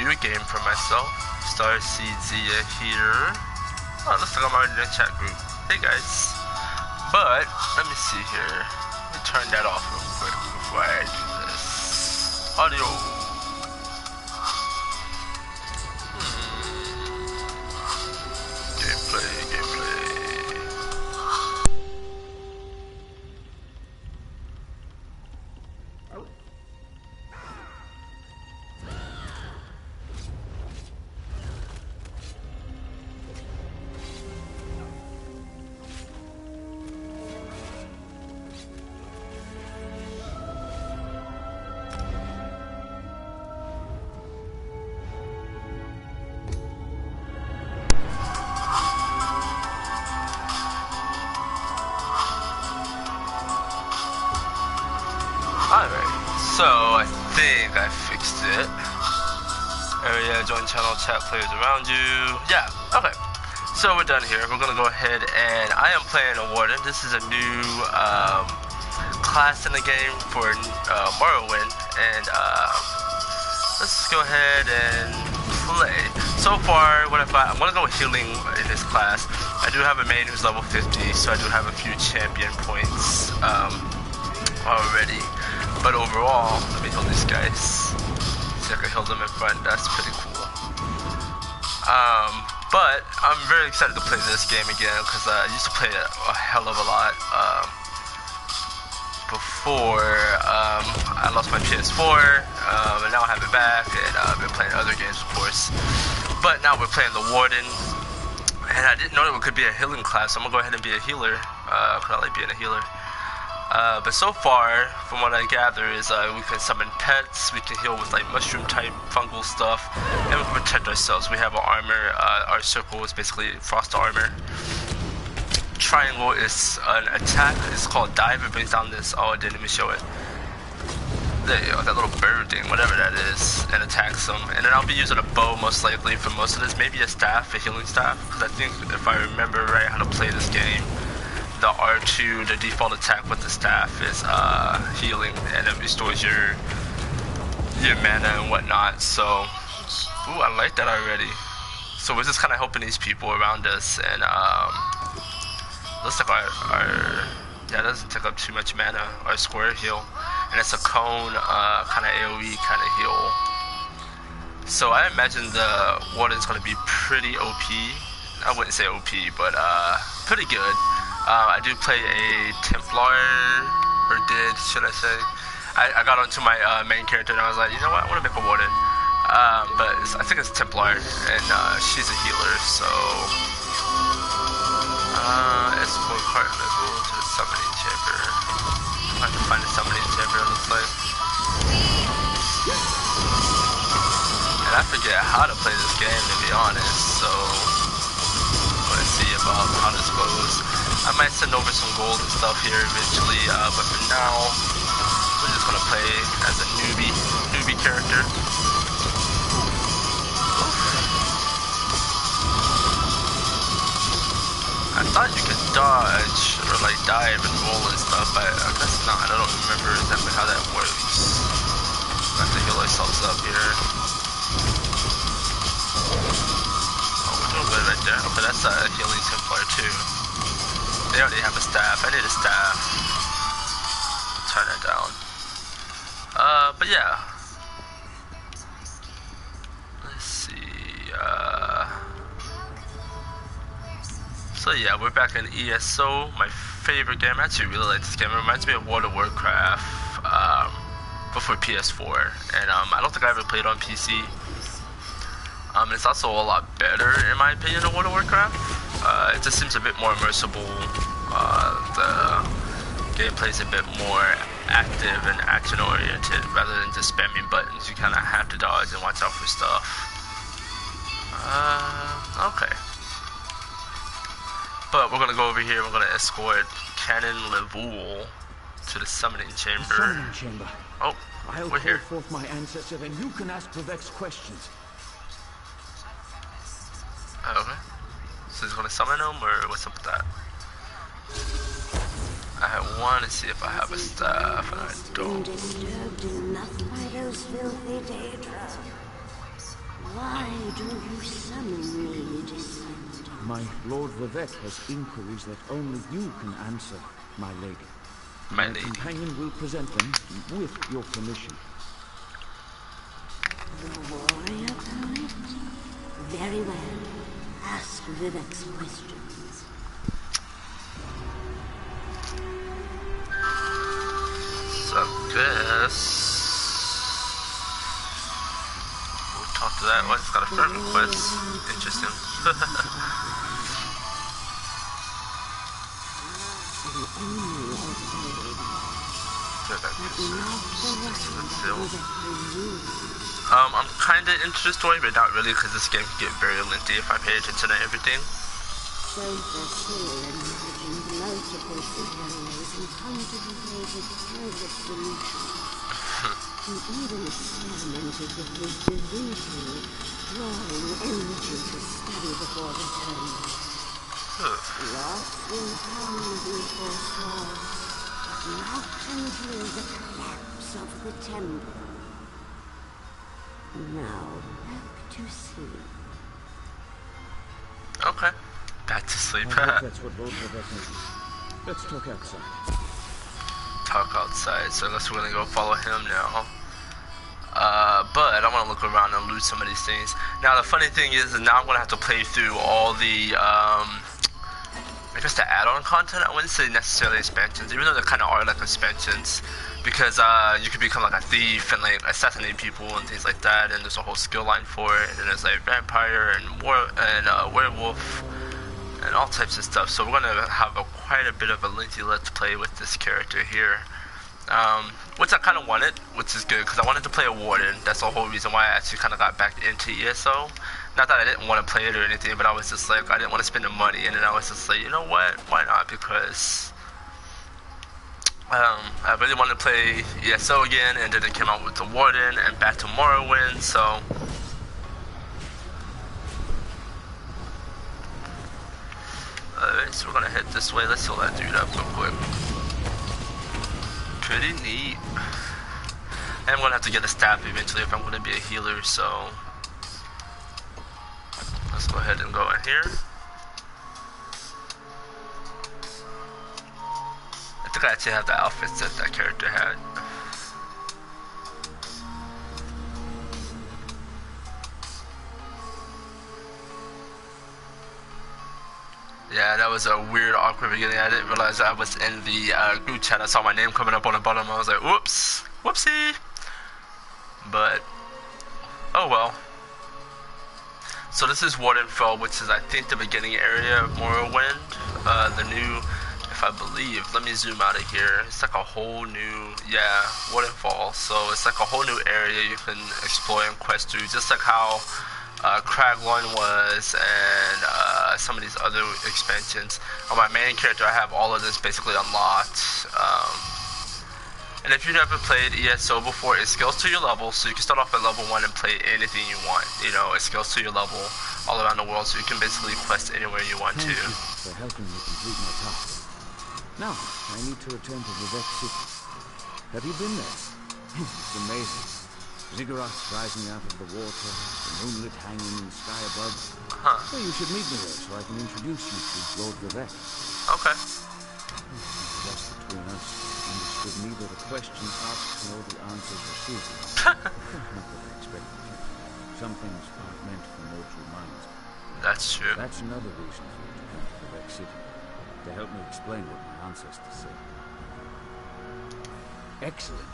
review a game for myself. Star Seed Zia here. Oh, looks like I'm already in the chat group. Hey guys. But let me see here. Let me turn that off real quick before I do this. Audio. Gameplay. Alright, so I think I fixed it. Area, join channel, chat players around you. Yeah, okay. So we're done here. We're gonna go ahead and I am playing a Warden. This is a new class in the game for Morrowind. And let's go ahead and play. So far, what I thought, I'm gonna go healing in this class. I do have a main who's level 50, so I do have a few champion points already. But overall, let me heal these guys. See if I can heal them in front. That's pretty cool. But I'm very excited to play this game again because I used to play it a hell of a lot before I lost my PS4, and now I have it back, and I've been playing other games, of course. But now we're playing the Warden, and I didn't know it could be a healing class, so I'm gonna go ahead and be a healer because I like being a healer. But so far, from what I gather, is we can summon pets, we can heal with like mushroom type fungal stuff, and we can protect ourselves. We have our armor, our circle is basically frost armor. Triangle is an attack, it's called dive, it brings down this, oh it didn't even show it. There you go, that little bird thing, whatever that is, and attacks them. And then I'll be using a bow most likely for most of this, maybe a staff, a healing staff, because I think if I remember right how to play this game, the R2, the default attack with the staff is healing, and it restores your mana and whatnot. So, ooh, I like that already. So we're just kind of helping these people around us, and looks like our yeah, it doesn't take up too much mana. Our square heal, and it's a cone kind of AOE kind of heal. So I imagine the Warden's gonna be pretty OP. I wouldn't say OP, but pretty good. I do play a Templar, or did, should I say. I got onto my main character and I was like, you know what, I want to make a Warden. But I think it's Templar, and she's a healer, so... escort cart level to the summoning chamber. I have to find the summoning chamber, it looks like. And I forget how to play this game, to be honest, so... let's see about how this goes. I might send over some gold and stuff here eventually, but for now, we're just gonna play as a newbie character. I thought you could dodge or like dive and roll and stuff, but I guess not. I don't remember exactly how that works. We have to heal ourselves up here. Oh, we're doing good right there. Okay, that's a healing Templar too. They already have a staff. I need a staff. Turn that down. But yeah. Let's see. So yeah, we're back in ESO, my favorite game. I actually really like this game. It reminds me of World of Warcraft, before PS4. And I don't think I ever played on PC. It's also a lot better, in my opinion, than World of Warcraft. It just seems a bit more immersible. The gameplay's a bit more active and action-oriented rather than just spamming buttons. You kind of have to dodge and watch out for stuff. Okay. But we're gonna go over here. We're gonna escort Canon Levoul to the summoning chamber. Oh, we're here. I'll call forth my ancestor, then you can ask Vivek's questions. Okay. So he's gonna summon him, or what's up with that? I want to see if I have a staff, and I don't. Disturbed enough by those filthy daydreams. you summon me, descendant? My Lord Vivek has inquiries that only you can answer, my lady. My lady. Companion will present them with your permission. The warrior poet? Very well. Ask Vivek's questions. So I guess we'll talk to that. Oh, I just got a friend request. Interesting. I'm kinda into the story, but not really, because this game can get very lengthy if I pay attention to everything. Sophus here imagined multiple scenarios and contemplated perfect solutions. He even experimented with his divinity, drawing energy to study before return. Lost in time he foresaw, not until the collapse of the temple. Now, back to sleep. Okay. Back to sleep. I hope that's what Lord Vivek needs. Let's talk outside. Talk outside, so I guess we're gonna go follow him now. But I want to look around and loot some of these things. Now the funny thing is that now I'm gonna have to play through all the I guess the add-on content. I wouldn't say necessarily expansions, even though they kind of are like expansions, because you can become like a thief and like assassinate people and things like that, and there's a whole skill line for it. And then there's like vampire and werewolf and all types of stuff. So we're gonna have quite a bit of a lengthy let's play with this character here, which I kind of wanted, which is good because I wanted to play a Warden. That's the whole reason why I actually kind of got back into ESO. Not that I didn't want to play it or anything, but I was just like, I didn't want to spend the money, and then I was just like, you know what, why not? Because I really wanted to play ESO again, and then it came out with the Warden and back to Morrowind, so alright, so we're gonna head this way. Let's heal that dude up real quick. Pretty neat. And I'm gonna have to get a staff eventually if I'm gonna be a healer, so let's go ahead and go in here. I think I actually have the outfits that that character had. Yeah, that was a weird, awkward beginning. I didn't realize I was in the group chat. I saw my name coming up on the bottom. I was like, whoops, whoopsie. But, oh well. So this is Wardenfell, which is I think the beginning area of Morrowind. The new, if I believe, let me zoom out of here. It's like a whole new, yeah, Wardenfall. So it's like a whole new area you can explore and quest through, just like how Craglorn was and some of these other expansions. On my main character, I have all of this basically unlocked. And if you've never played ESO before, it scales to your level, so you can start off at level 1 and play anything you want. You know, it scales to your level all around the world, so you can basically quest anywhere you want to. Thank you for helping me complete my task. Now, I need to return to Vivek City. Have you been there? It's amazing. Ziggurats rising out of the water, the moonlit hanging in the sky above. Huh. Well, you should meet me there so I can introduce you to Lord Vivek. Okay. Just between us, understood neither the questions asked nor the answers received. Not that I expected you. Some things aren't meant for mortal minds. That's true. That's another reason for you to come to Vivek City, to help me explain what my ancestors said. Excellent.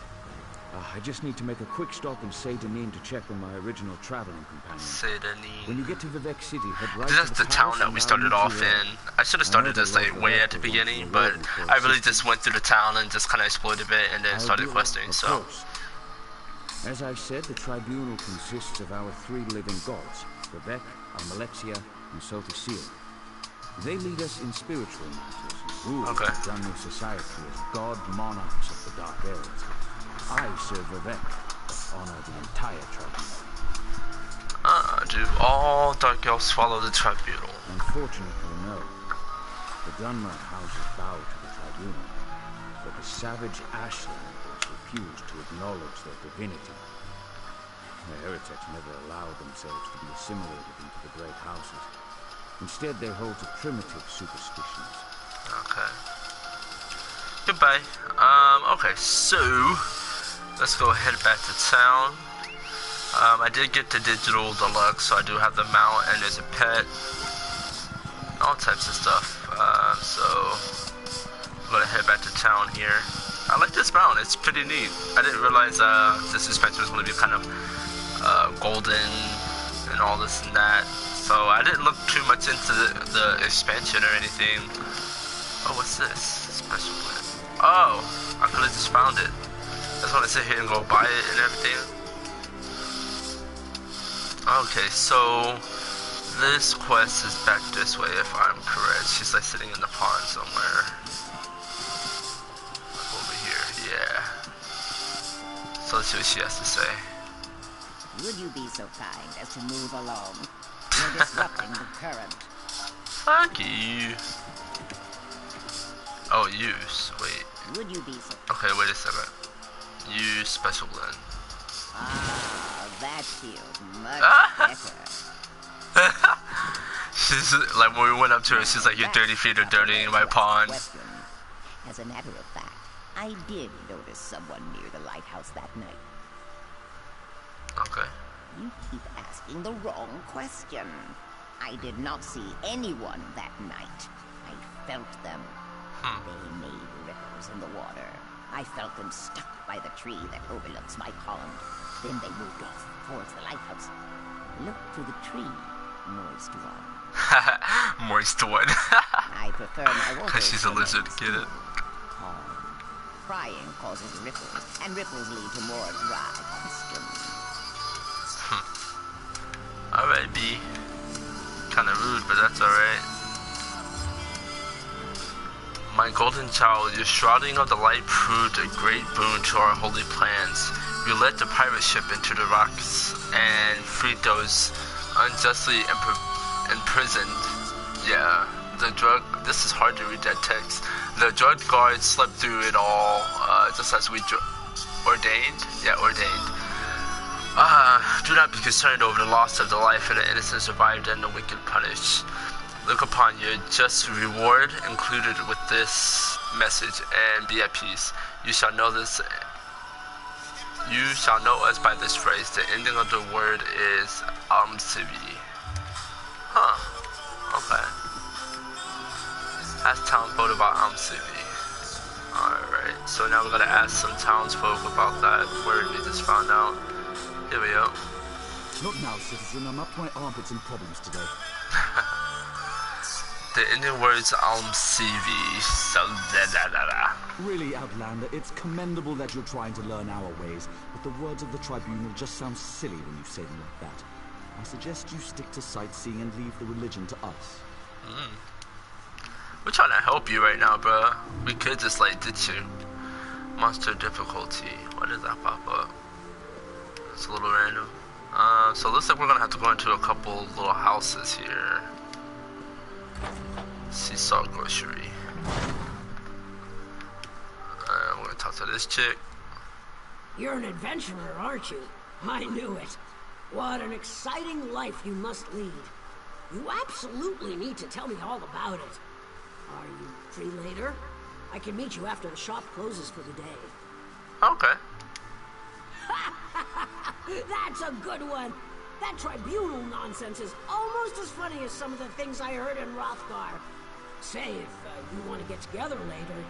I just need to make a quick stop in Seydanin to check on my original traveling companion. Seydanin. When you get to Vivek City, head right That's to the town that we started off in. I should have started this like way at the beginning, but I really just went through the town and just kind of explored a bit and then started questing, so. As I said, the tribunal consists of our 3 living gods, Vivek, Almalexia, and Sophus. They lead us in spiritual matters and rule the Dunwich society as god monarchs of the Dark Elves. I serve Vivek, but honor the entire tribunal. Do all Dark Elves follow the tribunal? Unfortunately, no. The Dunmer houses bow to the tribunal, but the savage Ashlanders refuse to acknowledge their divinity. The heretics never allowed themselves to be assimilated into the great houses. Instead, they hold to primitive superstitions. Okay. Goodbye. Okay, so let's go head back to town. I did get the digital deluxe, so I do have the mount, and there's a pet, all types of stuff. So I'm gonna head back to town here. I like this mount; it's pretty neat. I didn't realize the suspension was gonna be kind of golden and all this and that. So I didn't look too much into the expansion or anything. Oh, what's this? Special plan. Oh, I could have just found it. I just want to sit here and go buy it and everything. Okay, so this quest is back this way if I'm correct. She's like sitting in the pond somewhere. Over here, yeah. So let's see what she has to say. Would you be so kind as to move along? You're disrupting the current. Fuck you. Oh, use. Wait. Would you be so... Okay, wait a second. Use special blend. Ah, that feels much better. She's like, when we went up to her, she's like, your dirty feet are dirty in my pond. As a matter of fact, I did notice someone near the lighthouse that night. Okay. You keep asking the wrong question. I did not see anyone that night. I felt them. They made ripples in the water. I felt them stuck by the tree that overlooks my pond. Then they moved off towards the lighthouse. Look through the tree, moist one. Moist one. I prefer my water. Because she's a lizard, get it? Crying causes ripples, and ripples lead to more dry questions. Alright, B. Kinda rude, but that's alright. My golden child, your shrouding of the light proved a great boon to our holy plans. You led the pirate ship into the rocks and freed those unjustly imprisoned. Yeah, this is hard to read that text. The drug guards slept through it all, just as we ordained. Yeah, ordained. Do not be concerned over the loss of the life of the innocent survived and the wicked punished. Look upon your just reward included with this message and be at peace. You shall know us by this phrase. The ending of the word is Amsivi. Huh. Okay. Ask townsfolk about Amsivi. Alright, so now we're gonna ask some townsfolk about that word we just found out. Here we go. Not now, citizen. I'm up to my armpits in problems today. The Indian words Amsivi. So Really, Outlander, it's commendable that you're trying to learn our ways, but the words of the tribunal just sound silly when you say them like that. I suggest you stick to sightseeing and leave the religion to us. We're trying to help you right now, bruh. We could just like ditch you. Monster difficulty. Why does that pop up? It's a little random. So it looks like we're gonna have to go into a couple little houses here. Seesaw grocery. We're gonna talk to this chick. You're an adventurer, aren't you? I knew it. What an exciting life you must lead. You absolutely need to tell me all about it. Are you free later? I can meet you after the shop closes for the day. Okay. That's a good one. That tribunal nonsense is almost as funny as some of the things I heard in Rothgar. Say, if you want to get together later,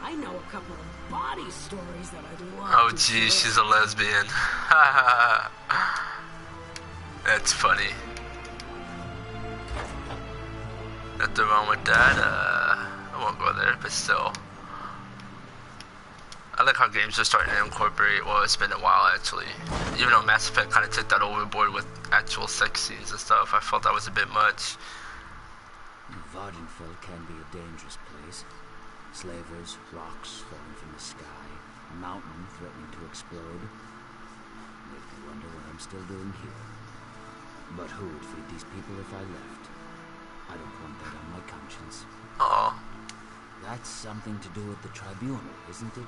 I know a couple of body stories that I'd love Oh, to geez, share. she's a lesbian. That's funny. Nothing wrong with that. I won't go there, but still. I like how games are starting to incorporate, well, it's been a while actually. Even though Mass Effect kind of took that overboard with actual sex scenes and stuff, I felt that was a bit much. Wardenfell can be a dangerous place. Slavers, rocks falling from the sky, a mountain threatening to explode. Make me wonder what I'm still doing here. But who would feed these people if I left? I don't want that on my conscience. Oh. That's something to do with the tribunal, isn't it?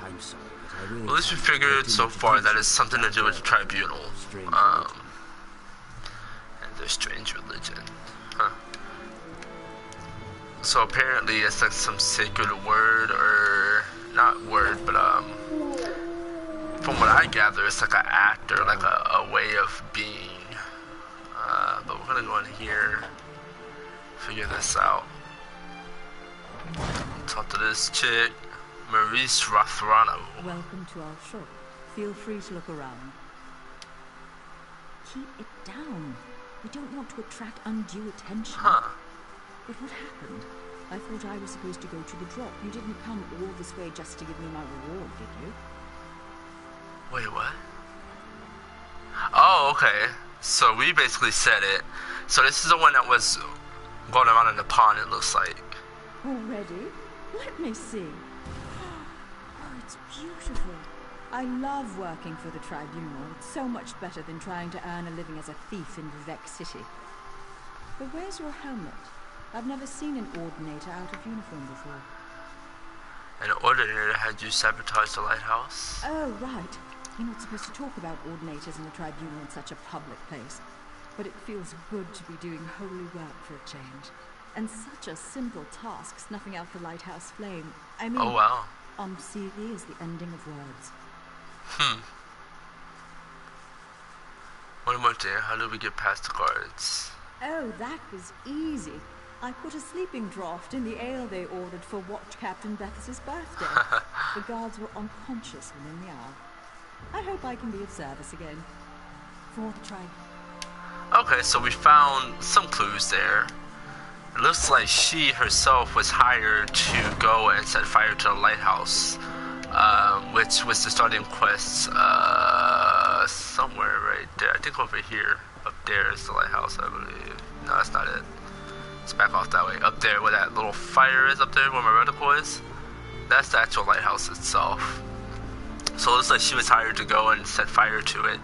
I'm sorry, but I really... Well, at least we figured so far that it's something to do with the tribunal. And their strange religion. Huh. So apparently it's like some sacred word, or not word, but from what I gather, it's like an act or like a way of being. But we're gonna go in here, figure this out. Talk to this chick, Maurice Rothrano. Welcome to our shop. Feel free to look around. Keep it down. We don't want to attract undue attention. Huh. But what happened? I thought I was supposed to go to the drop. You didn't come all this way just to give me my reward, did you? Wait, what? Oh, okay. So we basically said it. So this is the one that was going around in the pond, it looks like. Already? Let me see. Oh, it's beautiful. I love working for the tribunal. It's so much better than trying to earn a living as a thief in Vivek City. But where's your helmet? I've never seen an ordinator out of uniform before. An ordinator had you sabotage the lighthouse? Oh, right. You're not supposed to talk about ordinators in the tribunal in such a public place. But it feels good to be doing holy work for a change. And such a simple task, snuffing out the lighthouse flame. I mean, oh wow. Umsili is the ending of words. One more thing, how do we get past the guards? Oh, that was easy. I put a sleeping draught in the ale they ordered for Watch Captain Beth's birthday. The guards were unconscious within the hour. I hope I can be of service again. For the tribe. Okay, so we found some clues there. It looks like she herself was hired to go and set fire to the lighthouse, which was the starting quest somewhere right there. I think over here. Up there is the lighthouse, I believe. No, that's not it. It's back off that way. Up there where that little fire is, up there where my reticle is, that's the actual lighthouse itself. So it looks like she was hired to go and set fire to it.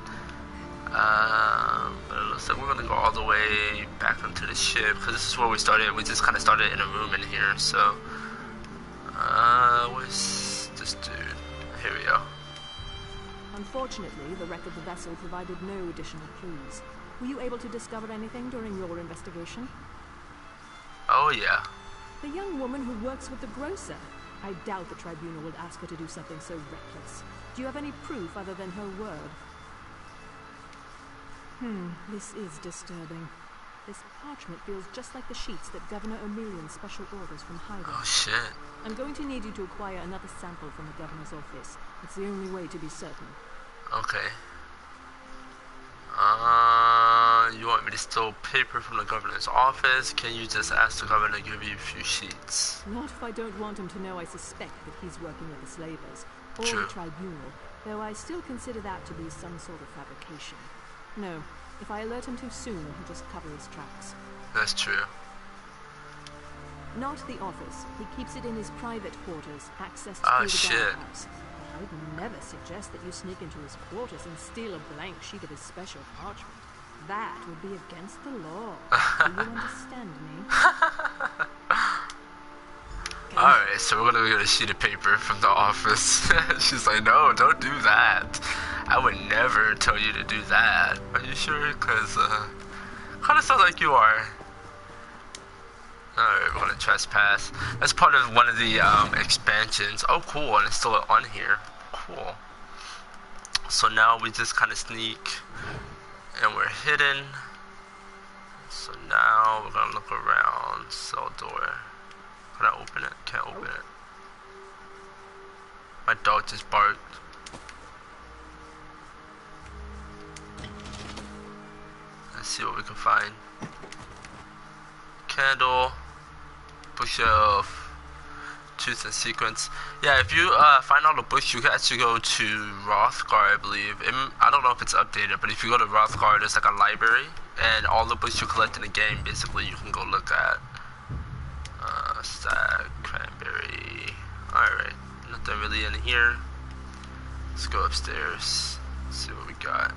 But it looks like we're gonna go all the way back onto the ship, because this is where we started. We just kind of started in a room in here, so where's this dude? Here we go. Unfortunately, the wreck of the vessel provided no additional clues. Were you able to discover anything during your investigation? Oh yeah. The young woman who works with the grocer. I doubt the tribunal would ask her to do something so reckless. Do you have any proof other than her word? This is disturbing. This parchment feels just like the sheets that Governor O'Million's special orders from Hyder. Oh shit. I'm going to need you to acquire another sample from the governor's office. It's the only way to be certain. Okay. You want me to steal paper from the governor's office? Can you just ask the governor to give you a few sheets? Not if I don't want him to know I suspect that he's working with the slavers, or True. the tribunal, though I still consider that to be some sort of fabrication. No, if I alert him too soon, he'll just cover his tracks. That's true. Not the office. He keeps it in his private quarters, accessed Oh, through the shit. guardhouse. I'd never suggest that you sneak into his quarters and steal a blank sheet of his special parchment. That would be against the law. Do you understand me? Alright, so we're gonna get a sheet of paper from the office. She's like, no, don't do that. I would never tell you to do that. Are you sure? Because, kinda sounds like you are. Alright, we're gonna trespass. That's part of one of the, expansions. Oh, cool, and it's still on here. Cool. So now we just kinda sneak, and we're hidden. So now we're gonna look around. Cell door. Can I open it? Can't open it. My dog just barked. Let's see what we can find. Candle. Bookshelf. Tooth and sequence. Yeah, if you find all the books, you can actually go to Rothgar, I believe. I don't know if it's updated, but if you go to Rothgar, there's like a library, and all the books you collect in the game, basically, you can go look at. Stack, cranberry. Alright, nothing really in here. Let's go upstairs. See what we got.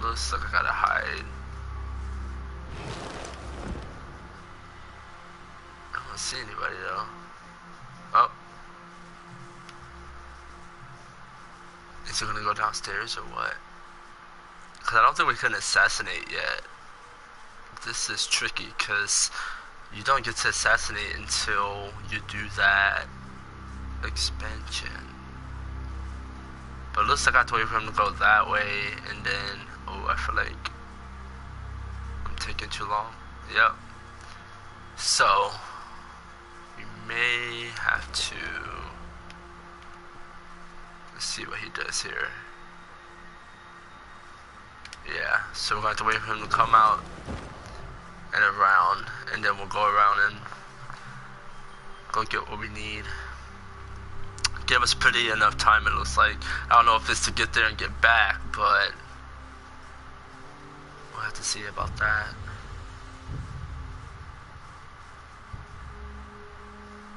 Looks like I gotta hide. I don't see anybody though. Oh. Is it gonna go downstairs or what? Because I don't think we can assassinate yet. This is tricky because you don't get to assassinate until you do that expansion. But it looks like I have to wait for him to go that way, and then, oh, I feel like I'm taking too long. Yep. So, we may have to, let's see what he does here. Yeah, so we're going to have to wait for him to come out and around, and then we'll go around and go get what we need. Give us pretty enough time, it looks like. I don't know if it's to get there and get back, but we'll have to see about that.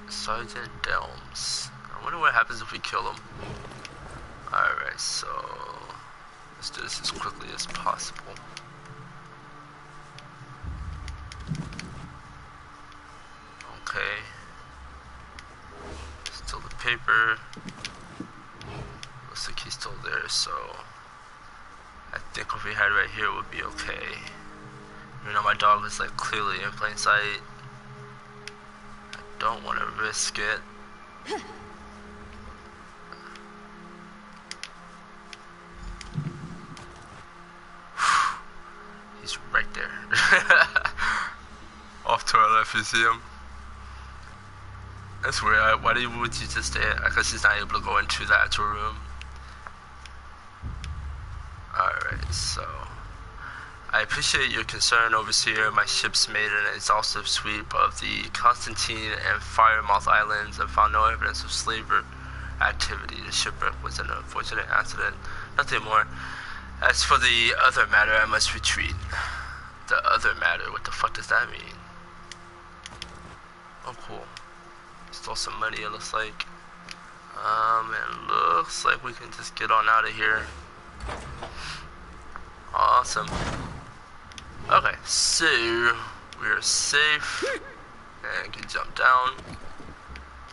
Sergeant Delms. I wonder what happens if we kill him. Alright, so let's do this as quickly as possible. Okay. Still the paper. Looks like he's still there, so I think what we had right here would be okay. Even though my dog is like clearly in plain sight, I don't want to risk it. He's right there. Off to our left, you see him? That's weird. Would you just stay? I guess he's not able to go into the actual room. Alright, so I appreciate your concern, Overseer. My ships made an exhaustive sweep of the Constantine and Firemouth Islands and found no evidence of slaver activity. The shipwreck was an unfortunate accident. Nothing more. As for the other matter, I must retreat. The other matter? What the fuck does that mean? Oh, cool. Stole some money, it looks like. It looks like we can just get on out of here. Awesome. Okay, so we're safe and can jump down.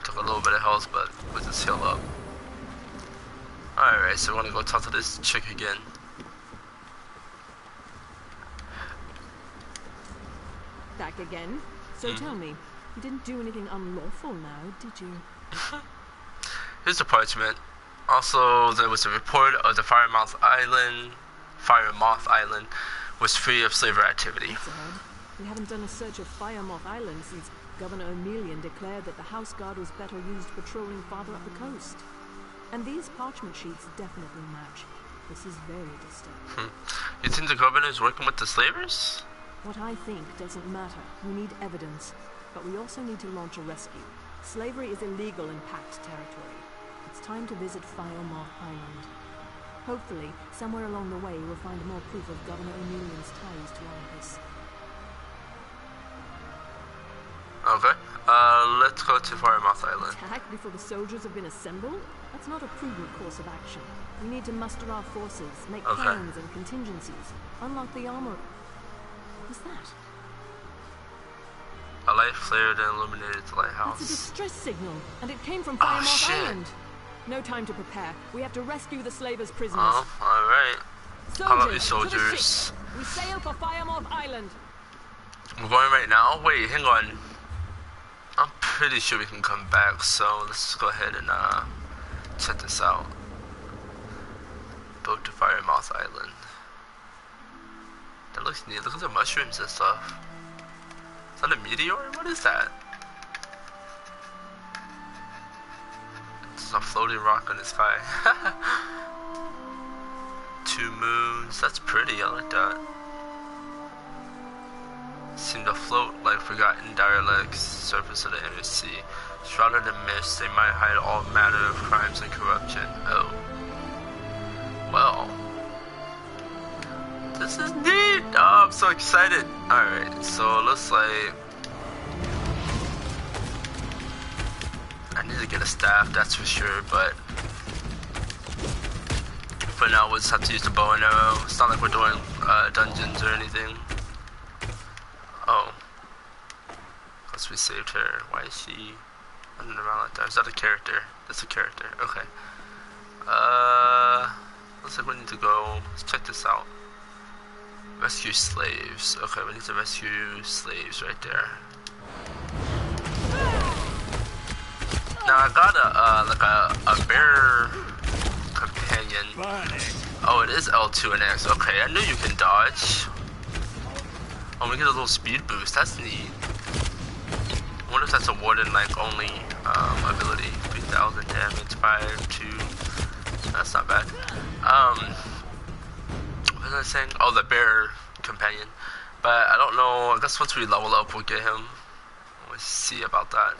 Took a little bit of health, but we'll just heal up. Alright, so we're gonna go talk to this chick again. Back again? So tell me, you didn't do anything unlawful now, did you? Here's the parchment. Also, there was a report of the Firemouth Island was free of slaver activity. That's odd. We haven't done a search of Firemouth Island since Governor O'Melian declared that the House Guard was better used patrolling farther up the coast. And these parchment sheets definitely match. This is very disturbing. You think the governor is working with the slavers? What I think doesn't matter. We need evidence. But we also need to launch a rescue. Slavery is illegal in Pact territory. It's time to visit Firemouth Island. Hopefully, somewhere along the way, we'll find more proof of Governor O'Melian's ties to all of this. Okay. Let's go to Firemouth Island. Attack before the soldiers have been assembled? That's not a prudent course of action. We need to muster our forces, make plans and contingencies, unlock the armor. What was that? A light flared and illuminated the lighthouse. That's a distress signal, and it came from Firemouth Island. No time to prepare. We have to rescue the slavers' prisoners. Oh, alright. How about you soldiers? We sail for Firemouth Island. We're going right now? Wait, hang on. I'm pretty sure we can come back, so let's go ahead and check this out. Boat to Firemouth Island. That looks neat. Look at the mushrooms and stuff. Is that a meteor? What is that? It's a floating rock in the sky. 2 moons. That's pretty. I like that. Seem to float like forgotten derelicts, surface of the inner sea. Shrouded in mist, they might hide all manner of crimes and corruption. Oh. Well. This is neat! Oh, I'm so excited. Alright, so it looks like I need to get a staff, that's for sure, but for now we'll just have to use the bow and arrow. It's not like we're doing dungeons or anything. Oh. Because we saved her. Why is she running around like that? Is that a character? That's a character. Okay. Looks like we need to go. Let's check this out. Rescue slaves. Okay, we need to rescue slaves right there. Now I got a bear companion. Oh, it is L2 and X. Okay, I knew you can dodge. Oh, we get a little speed boost. That's neat. I wonder if that's a Warden like only ability. 3,000 damage, 5, 2. That's not bad. What was I saying? Oh, the bear companion. But I don't know. I guess once we level up, we'll get him. We'll see about that.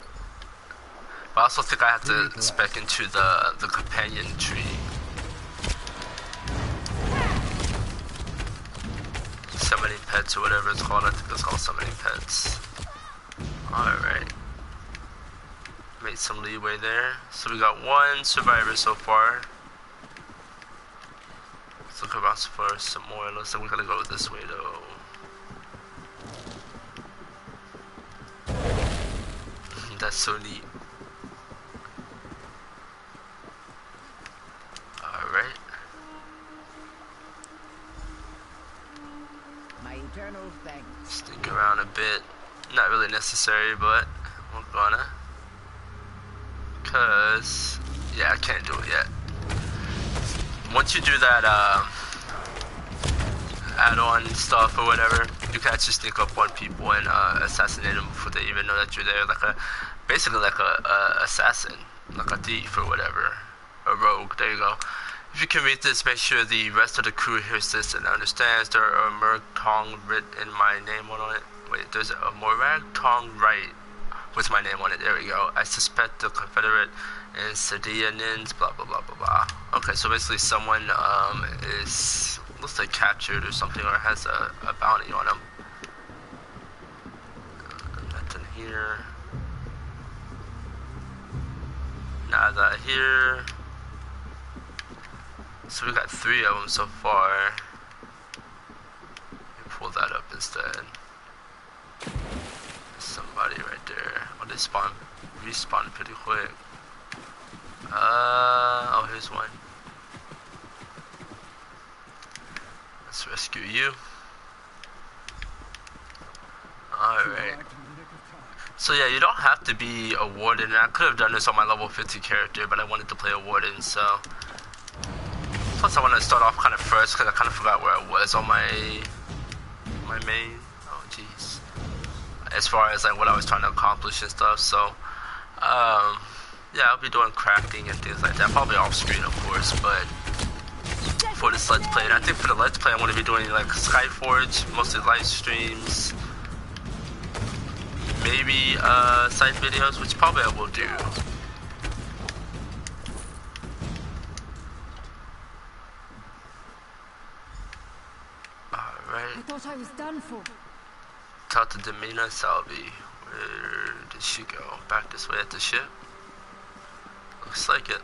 But I also think I have to spec into the companion tree. Summoning pets or whatever it's called. I think it's called summoning pets. Alright. Made some leeway there. So we got one survivor so far. Let's look around for some more. Looks like we gotta go this way though. That's so neat. Alright. My eternal thanks. Sneak around a bit. Not really necessary, but we're gonna. Cause yeah, I can't do it yet. Once you do that add-on stuff or whatever, you can actually sneak up on people and assassinate them before they even know that you're there. Like basically like a assassin, like a thief or whatever, a rogue. There you go. If you can read this, make sure the rest of the crew hears this and understands. There are a Merc Tong writ in my name on it. Wait, there's a Morag Tong right with my name on it. There we go. I suspect the Confederate and Sadianins, blah blah blah blah blah. Okay, so basically someone is, looks like captured or something, or has a bounty on them. Nothing here. Nada here. So we got 3 of them so far. Let me pull that up instead. There's somebody right there. Oh, they respawn pretty quick. Oh, here's one. Let's rescue you. Alright. So yeah, you don't have to be a Warden. I could have done this on my level 50 character, but I wanted to play a Warden, so. Plus I want to start off kind of first, because I kind of forgot where I was on my main. Oh jeez. As far as like what I was trying to accomplish and stuff, so. Yeah, I'll be doing crafting and things like that, probably off screen of course, but for this Let's Play. And I think for the Let's Play I'm going to be doing like Skyforge, mostly live streams, maybe side videos, which probably I will do. Alright. I thought I was done for. Talk to Demina Salvi. Where did she go? Back this way at the ship? Looks like it.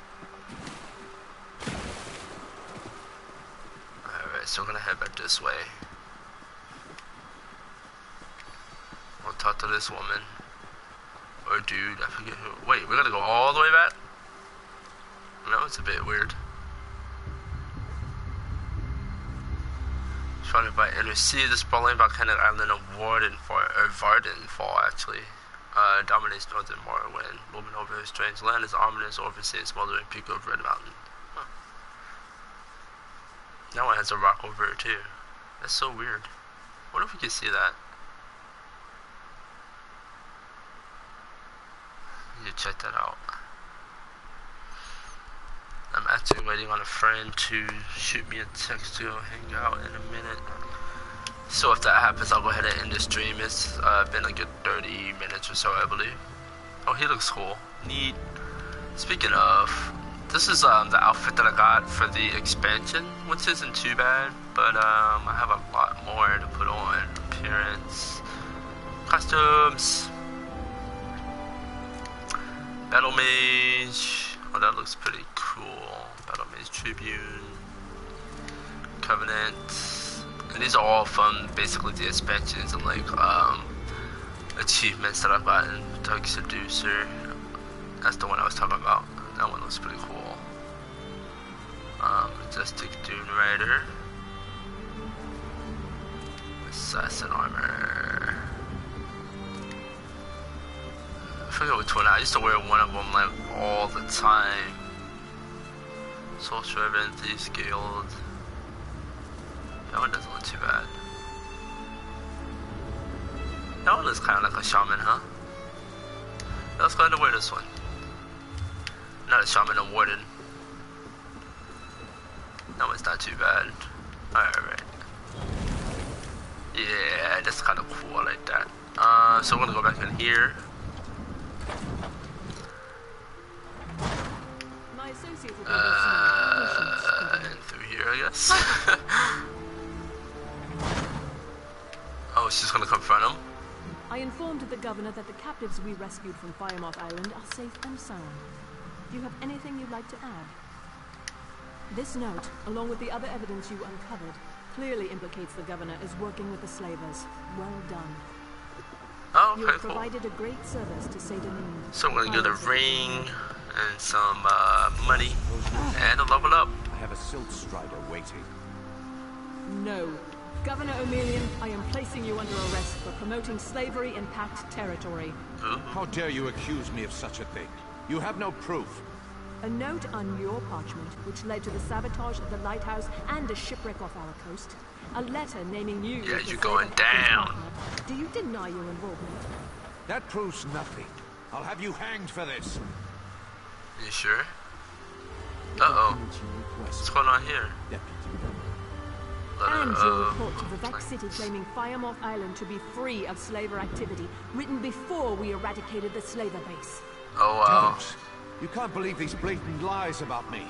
Alright, so we're gonna head back this way. We'll talk to this woman. Or dude, I forget who. Wait, we gotta go all the way back? No, it's a bit weird. Founded by NRC, the sprawling volcanic island of Warden Fall actually. Dominates northern Morrowind. Looming over his strange land is ominous, overseeing smoldering peak of Red Mountain. Huh. That one has a rock over it too. That's so weird. What if we can see that? You check that out. I'm actually waiting on a friend to shoot me a text to go hang out in a minute. So if that happens, I'll go ahead and end the stream. It's been a good 30 minutes or so, I believe. Oh, he looks cool. Neat. Speaking of, this is the outfit that I got for the expansion, which isn't too bad, but I have a lot more to put on. Appearance, costumes, Battle Mage. Oh, that looks pretty cool. Battle Mage Tribune, Covenant. And these are all from basically the expansions and like achievements that I've gotten. Dark Seducer. That's the one I was talking about. That one looks pretty cool. Majestic Dune Rider. Assassin armor. I forget which one. I used to wear one of them like all the time. Soul Servant, Thieves Guild. That one doesn't look too bad. That one looks kind of like a shaman, huh? Let's go ahead and wear this one. Not a shaman, a warden. That one's not too bad. Alright. Yeah, that's kind of cool. I like that. So we're gonna go back in here. My associate will And through here, I guess. Oh, she's gonna confront him? I informed the governor that the captives we rescued from Firemoth Island are safe and sound. Do you have anything you'd like to add? This note, along with the other evidence you uncovered, clearly implicates the governor as working with the slavers. Well done. Oh, okay, you have cool. provided a great service to Satanin. So we're gonna get a ring and some money and a level up. I have a Silt Strider waiting. No. Governor O'Melian, I am placing you under arrest for promoting slavery in Pact territory. Ooh. How dare you accuse me of such a thing? You have no proof. A note on your parchment, which led to the sabotage of the lighthouse and a shipwreck off our coast. A letter naming you. Yeah, as the you're going slave captain's down. partner. Do you deny your involvement? That proves nothing. I'll have you hanged for this. You sure? Uh-oh. What's going on here? And your report to Vivek City claiming Firemoth Island to be free of slaver activity, written before we eradicated the slaver base. Oh, wow. Don't. You can't believe these blatant lies about me.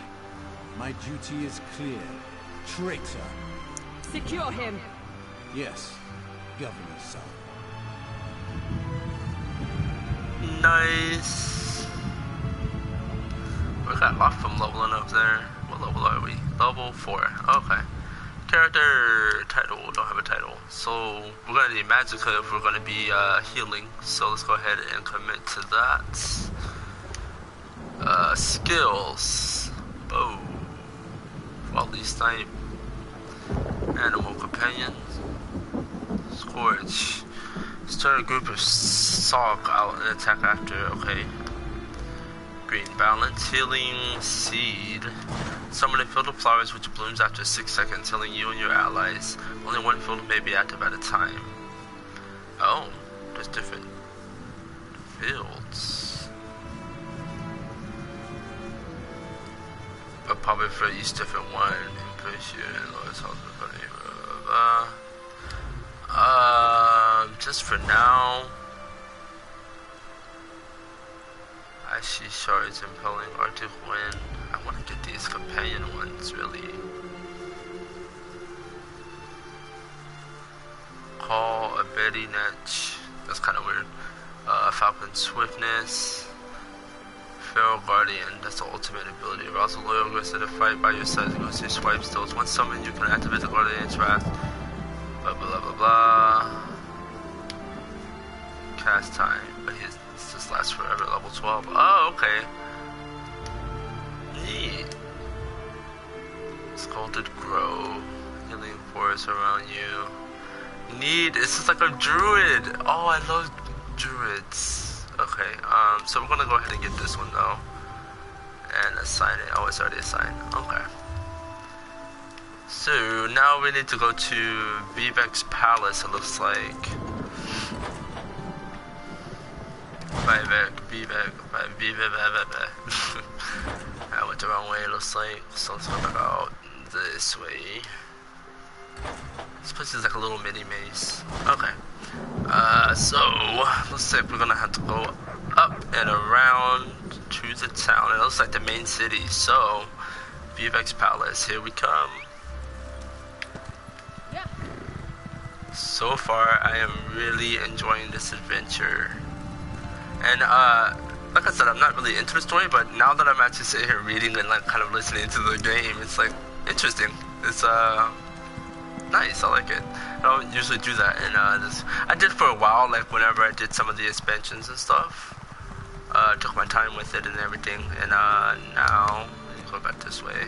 My duty is clear. Traitor. Secure him! Yes, Governor's son. Nice. We got off from leveling up there. What level are we? Level 4. Okay. Character title. Don't have a title. So we're gonna need Magicka if we're gonna be healing. So let's go ahead and commit to that. Skills. Oh. Volley Snipe. Animal Companions. Scourge. Start a group of Salk out and attack after. Okay. Green Balance. Healing Seed. Summon a field of flowers which blooms after 6 seconds, healing you and your allies. Only one field may be active at a time. Oh, there's different fields. But probably for each different one. Increase your lowest health. Just for now. I see shards impelling Arctic wind. I want to get these companion ones, really. Call a Betty Netch. That's kind of weird. Falcon Swiftness. Feral Guardian. That's the ultimate ability. Arouse a loyal aggressor to the fight by your side to go to your swipe stills. Once summoned, you can activate the Guardian's Wrath. Blah blah blah blah. Cast time. But this just lasts forever. Level 12. Oh, okay. Neat. Scalded Grove. Healing forest around you. Neat. This is like a druid. Oh, I love druids. Okay, so we're gonna go ahead and get this one though. And assign it. Oh, it's already assigned. Okay. So now we need to go to Vivek's Palace, it looks like. Vivek. I went the wrong way, it looks like. So let's go back out this way. This place is like a little mini maze. Okay. So looks like we're gonna have to go up and around to the town. It looks like the main city. So Vivek's Palace, here we come. Yeah. So far, I am really enjoying this adventure. And like I said, I'm not really into the story, but now that I'm actually sitting here reading and like kind of listening to the game, it's like interesting. It's nice. I like it. I don't usually do that, and I did for a while, like whenever I did some of the expansions and stuff. Took my time with it and everything, and now let me go back this way.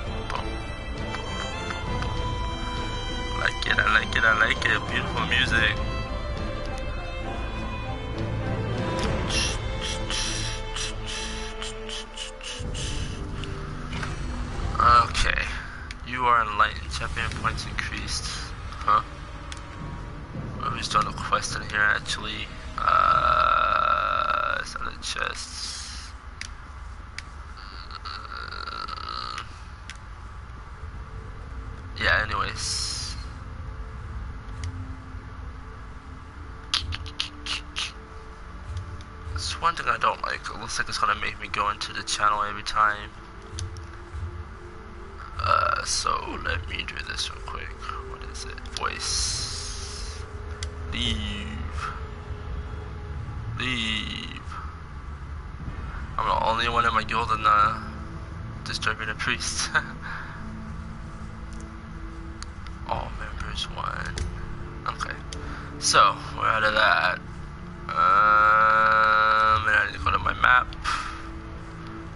like it. I like it. Beautiful music. Okay. You are enlightened. Champion points increased. Huh? I'm just doing a quest in here actually. It's on the chests. Yeah, anyways. It's one thing I don't like. It looks like it's gonna make me go into the channel every time. So let me do this real quick. What is it? Voice. Leave. Leave. I'm the only one in my guild in disturbing a priest. All members one. Okay. So we're out of that. And I need to go to my map.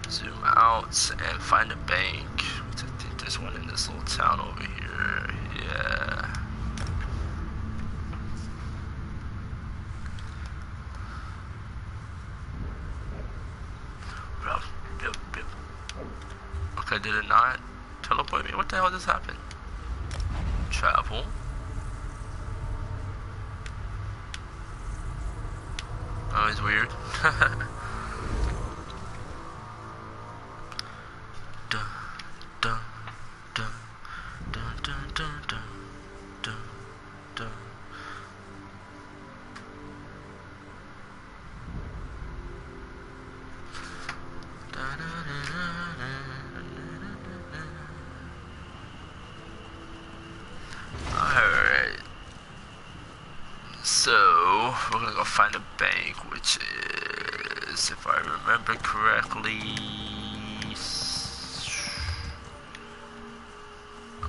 Zoom out and find a bank. I think there's one in this little town over here. Yeah. Okay, did it not teleport me? What the hell just happened? Travel. Oh, it's weird. Alright. So, we're gonna go find a bank, which is, if I remember correctly,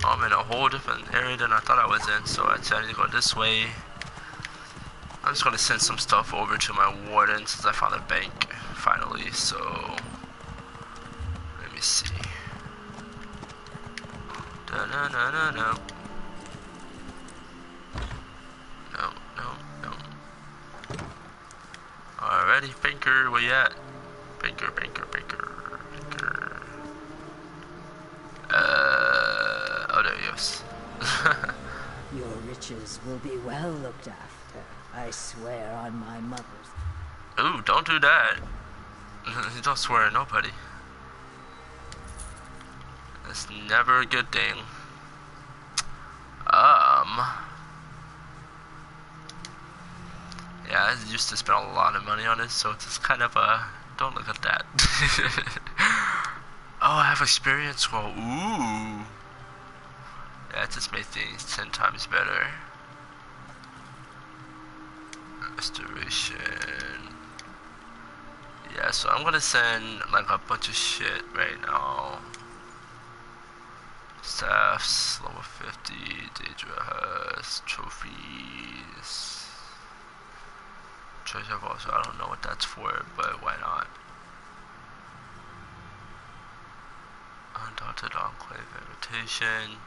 I'm in a whole different area than I thought I was in, so I decided to go this way. I'm just gonna send some stuff over to my warden since I found a bank, finally, so let me see. No. Alrighty, banker, where you at? Banker. Oh, there he goes. Your riches will be well looked after, I swear on my mother's. Ooh, don't do that. You don't swear at nobody. That's never a good thing. Yeah, I used to spend a lot of money on this, so it's just kind of don't look at that. Oh, I have experience scroll. Ooh. Yeah, it just made things 10 times better. Restoration. Yeah, so I'm gonna send like a bunch of shit right now. Staffs, level 50, Daedra trophies. Treasure vault, so I don't know what that's for, but why not? Undaunted Enclave invitation.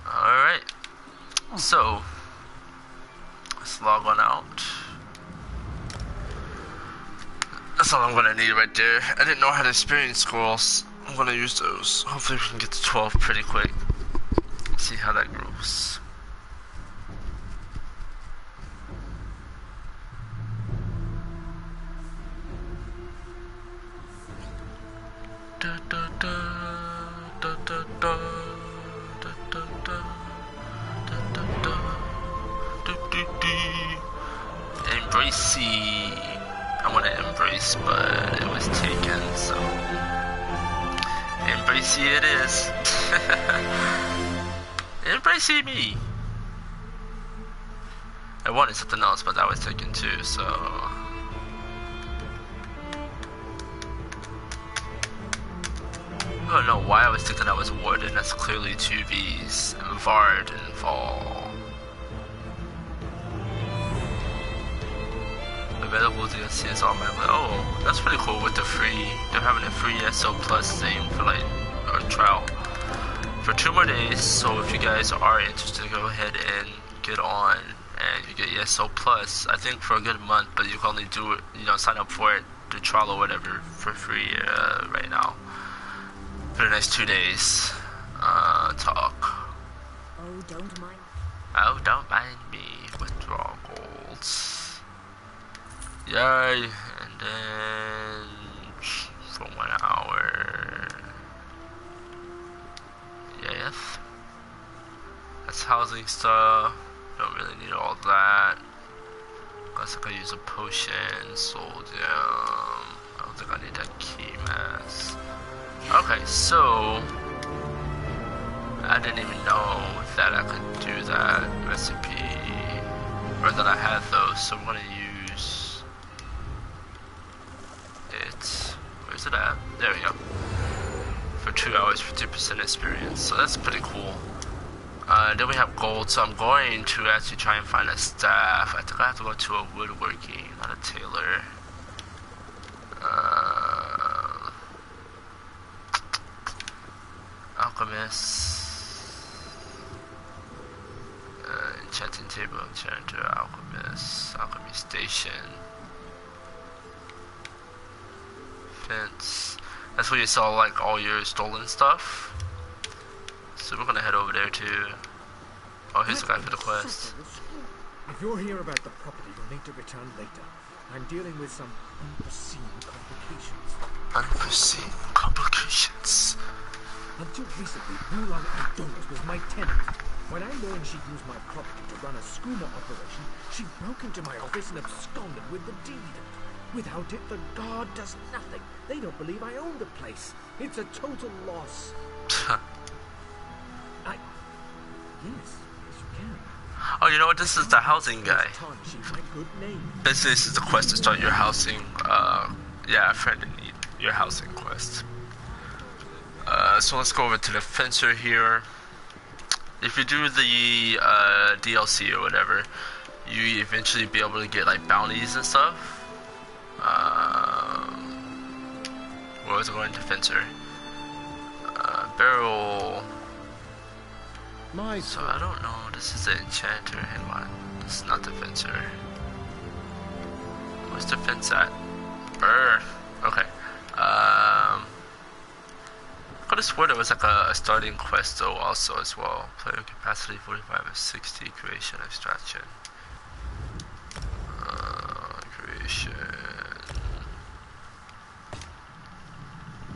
Alright. So let's log on out. That's all I'm gonna need right there. I didn't know I had experience scrolls. I'm gonna use those. Hopefully we can get to 12 pretty quick. See how that grows. Embrace. I want to embrace, but it was taken, so embrace it is. Embrace me. I wanted something else, but that was taken too, so I don't know why I was thinking that was Warden. That's clearly 2Bs. Warden Fall. Available DLC is on my list. Oh, that's pretty cool with the free. They're having a free SO Plus thing for like a trial for 2 more days. So if you guys are interested, go ahead and get on, and you get ESO Plus. I think for a good month, but you can only do it, you know, sign up for it, the trial or whatever, for free right now for the next 2 days. Talk. Oh, don't mind. Oh, don't mind me. Withdraw golds. Yay. And then for 1 hour. Yes. That's housing stuff. Don't really need all that. Guess I could use a potion. Sodium. I don't think I need that key mask. Okay, so I didn't even know that I could do that recipe, or that I had those, so I'm gonna use it. Where's it at? There we go. For 2 hours, 50% experience, so that's pretty cool. Then we have gold, so I'm going to actually try and find a staff. I think I have to go to a woodworking, not a tailor. Alchemist, enchanting table, enchanter, alchemist, alchemy station, fence. That's where you sell like all your stolen stuff. So we're gonna head over there too. Oh, here's the guy for the quest. If you're here about the property, you'll need to return later. I'm dealing with some unforeseen complications. Unforeseen complications. Until recently, Bulan Adonis was my tenant. When I learned she'd used my property to run a schooner operation, she broke into my office and absconded with the deed. Without it, the guard does nothing. They don't believe I own the place. It's a total loss. Yes, you can. Oh, you know what? This is the housing guy. My good name. This is the quest to start your housing. Yeah, friend in need. Your housing quest. So let's go over to the fencer here. If you do the DLC or whatever, you eventually be able to get like bounties and stuff. Where was I going to fencer? Barrel. So I don't know. This is the enchanter. Hang on. This is not the fencer. Where's the fence at? Okay. I could have sworn there was like a starting quest though also as well. Player capacity 45 of 60. Creation, extraction. Creation.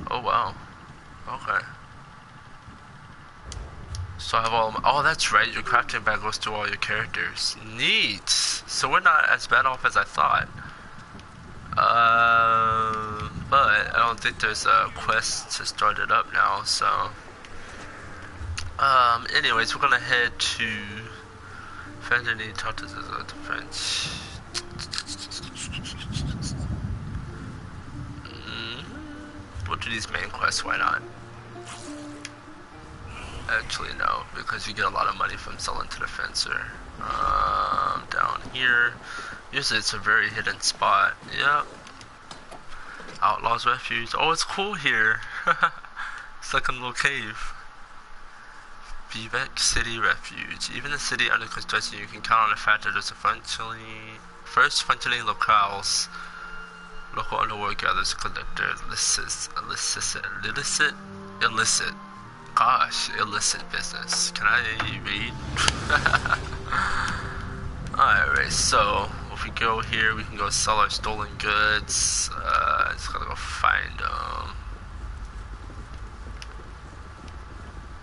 Oh wow. Okay. So I have all my, oh that's right, your crafting bag goes through all your characters. Neat! So we're not as bad off as I thought. But I don't think there's a quest to start it up now, so anyways, we're gonna head to Fendini, talk to the French. We'll do these main quests, why not? Actually no, because you get a lot of money from selling to the fencer. Down here, usually it's a very hidden spot. Yep. Outlaws Refuge. Oh, it's cool here. It's like a little cave. Vivek City Refuge. Even the city under construction, you can count on the fact that there's a first functioning locales. Local underworld gathers collect their illicit. Gosh, illicit business. Can I read? Alright, so if we go here, we can go sell our stolen goods. Just gotta go find them.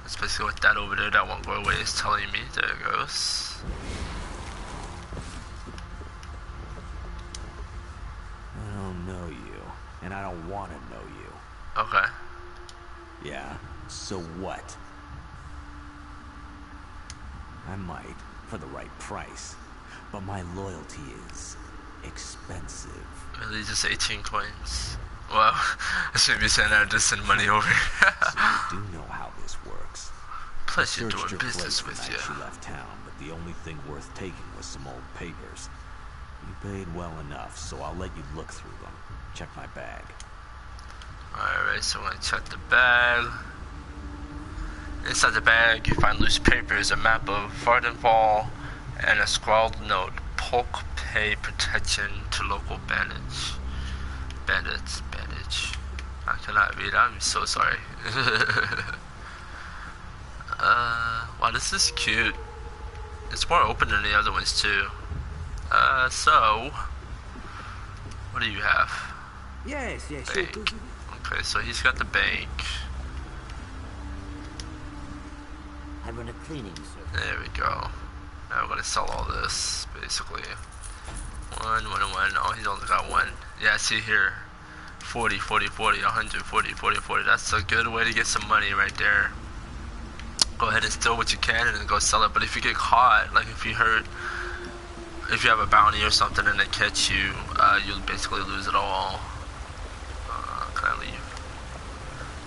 That's basically what that over there, that won't go away, is telling me. There it goes. I don't know you, and I don't want to know you. Okay. Yeah, so what? I might, for the right price, but my loyalty is expensive. Really, just 18 coins? Well, I shouldn't be saying that, just send money over. So you do know how this works. Plus, you're doing business with you. She left town, but the only thing worth taking was some old papers. You paid well enough, so I'll let you look through them. Check my bag. Alright, so I'm gonna check the bag. Inside the bag, you find loose papers, a map of Warden, and a scrawled note. Polk pay protection to local bandits. Bandage. I cannot read. I'm so sorry. Wow, this is cute. It's more open than the other ones too. So what do you have? Yes. Bank. Okay, so he's got the bank. I run a cleaning service. There we go. Now we're gonna sell all this, basically. One. Oh, he's only got one. Yeah, see here. 40, 100, 40. That's a good way to get some money right there. Go ahead and steal what you can and then go sell it. But if you get caught, like if you have a bounty or something and they catch you, you'll basically lose it all. Can I leave?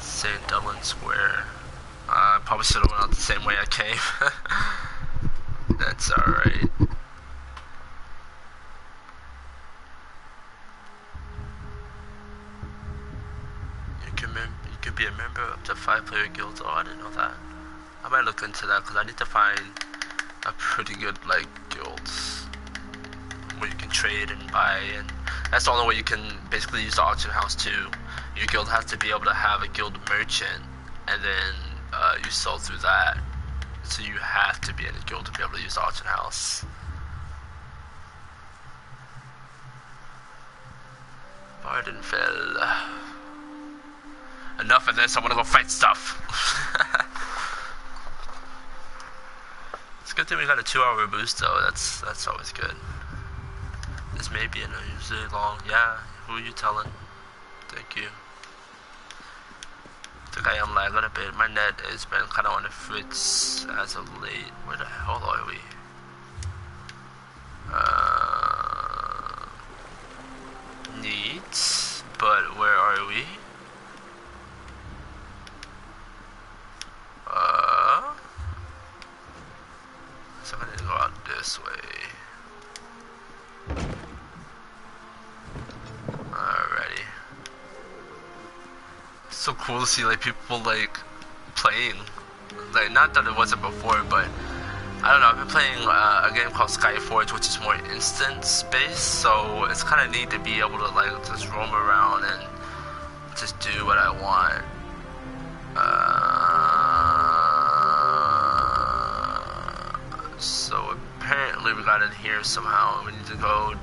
St. Dublin Square. I probably should have went out the same way I came. That's alright. You can be a member of up to 5-player guilds. Oh, I didn't know that. I might look into that because I need to find a pretty good guilds where you can trade and buy, and that's the only way you can basically use the auction house too. Your guild has to be able to have a guild merchant, and then you sell through that. So you have to be in a guild to be able to use the auction house. Warden fell. Enough of this, I want to go fight stuff. It's a good thing we got a 2-hour boost though, that's always good. This may be unusually long. Yeah, who are you telling? Thank you. I think I am lagging a bit. My net has been kind of on the fritz as of late. Where the hell are we? Neat. But where are we? So I'm gonna go out this way. Alrighty. It's so cool to see people playing. Not that it wasn't before, but I don't know. I've been playing a game called Skyforge, which is more instance based. So it's kind of neat to be able to just roam around and just do what I want. So apparently we got in here somehow. We need to go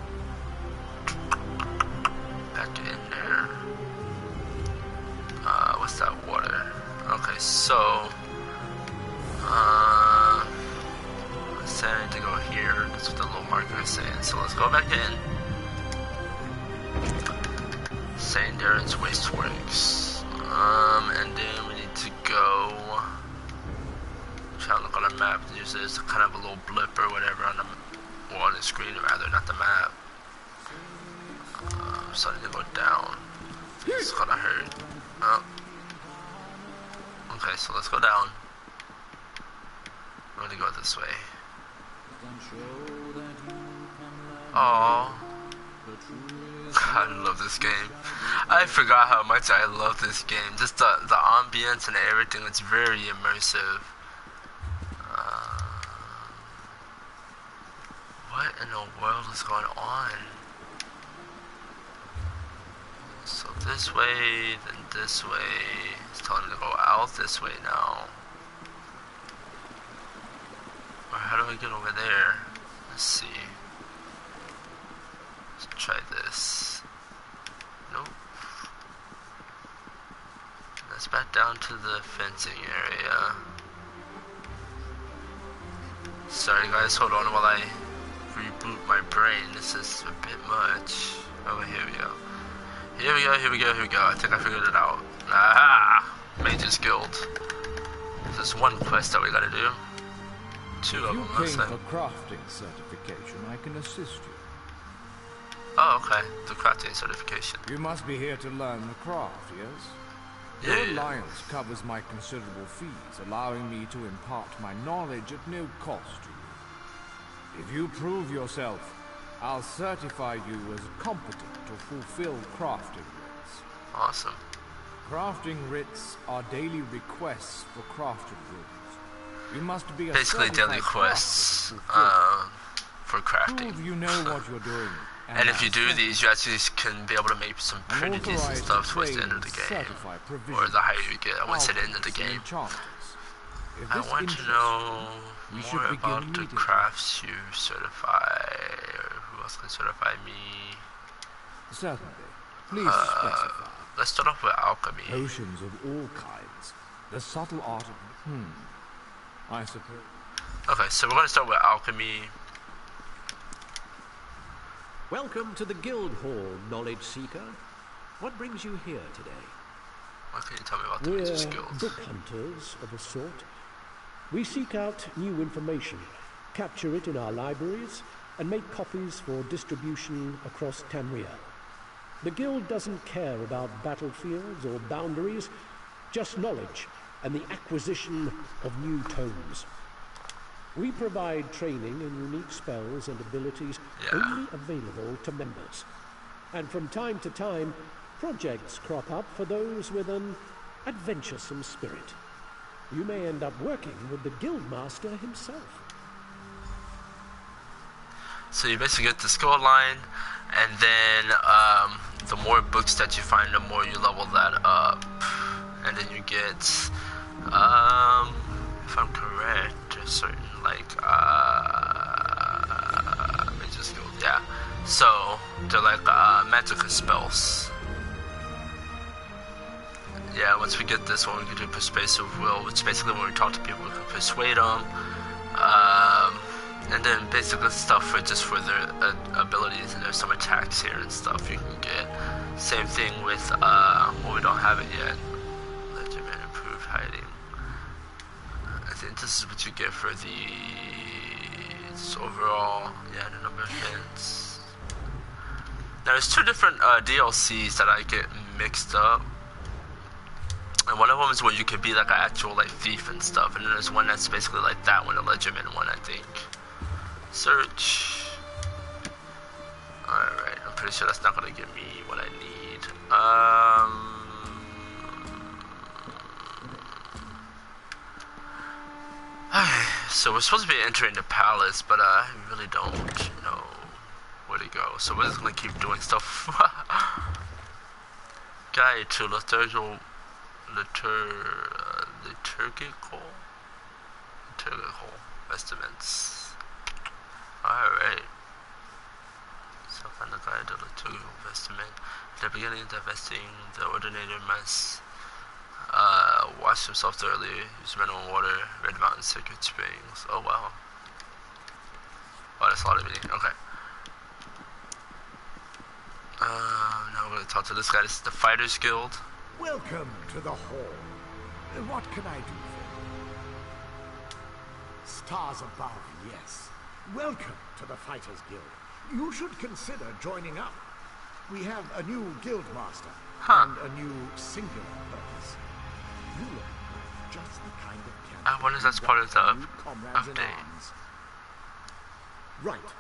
back in there. What's that water? Okay, so I said I need to go here. That's what the little marker is saying. So let's go back in. St. Darren's Wasteworks. And then we need to go. Try to look on the map. Usually there's kind of a little blip or whatever on the screen, rather, not the map. I'm starting to go down. It's gonna hurt. Oh. Okay, so let's go down. I'm gonna go this way. Oh, I love this game. I forgot how much I love this game. Just the ambience and everything. It's very immersive. What in the world is going on? So this way, then this way. It's telling me to go out this way now. Or how do I get over there? Let's see. Let's try this. Nope. Let's back down to the fencing area. Sorry guys, hold on while I reboot my brain. This is a bit much. Oh, here we go. Here we go. I think I figured it out. Aha! Mage's Guild. There's one quest that we gotta do. Two of them, If you came for crafting certification, I can assist you. Oh, okay. The crafting certification. You must be here to learn the craft, yes? Yeah. Your alliance covers my considerable fees, allowing me to impart my knowledge at no cost to you. If you prove yourself, I'll certify you as competent to fulfill crafting roles. Awesome. Crafting writs are daily requests for crafted runes. You must be a basically daily quests for crafting. Prove you know what you're doing. And if you do these, you actually can be able to make some pretty decent stuff towards the end of the game. Or the higher you get, I wouldn't say the end of the game. I want to know more about the crafts you certify, or who else can certify me. Certainly. Please specify. Let's start off with alchemy. Potions of all kinds. The subtle art of... I suppose. Okay, so we're going to start with alchemy. Welcome to the Guild Hall, Knowledge Seeker. What brings you here today? What can you tell me about the major skills? Book hunters of a sort. We seek out new information, capture it in our libraries, and make copies for distribution across Tamria. The Guild doesn't care about battlefields or boundaries, just knowledge and the acquisition of new tomes. We provide training in unique spells and abilities only available to members. And from time to time, projects crop up for those with an adventuresome spirit. You may end up working with the Guildmaster himself. So you basically get the skill line, and then the more books that you find, the more you level that up. And then you get, if I'm correct, a certain major skills, yeah. So they're like magical spells. Yeah, once we get this one, we can do persuasive will, which basically when we talk to people, we can persuade them. And then basically stuff for just for their abilities, and there's some attacks here and stuff you can get. Same thing with, well, we don't have it yet. Legitimate improved hiding. I think this is what you get for the overall, the number of hits. Now there's two different DLCs that I get mixed up. And one of them is where you can be like an actual thief and stuff, and then there's one that's basically like that one, a legitimate one, I think. Search. Alright, I'm pretty sure that's not gonna give me what I need. So we're supposed to be entering the palace, but I really don't know where to go. So we're just gonna keep doing stuff. Guide to liturgical vestments. Alright. So find the guide to liturgical vestment. At the beginning of divesting, the ordinator must wash himself thoroughly, use mineral water, Red Mountain Sacred Springs. Oh wow. Wow, that's a lot of meaning. Okay. Now we're going to talk to this guy. This is the Fighters Guild. Welcome to the hall. What can I do for you? Stars above, yes. Welcome to the Fighters Guild. You should consider joining up. We have a new guildmaster and a new singular purpose. You look like just the kind of candidate. I wonder if that's part of the update. Right.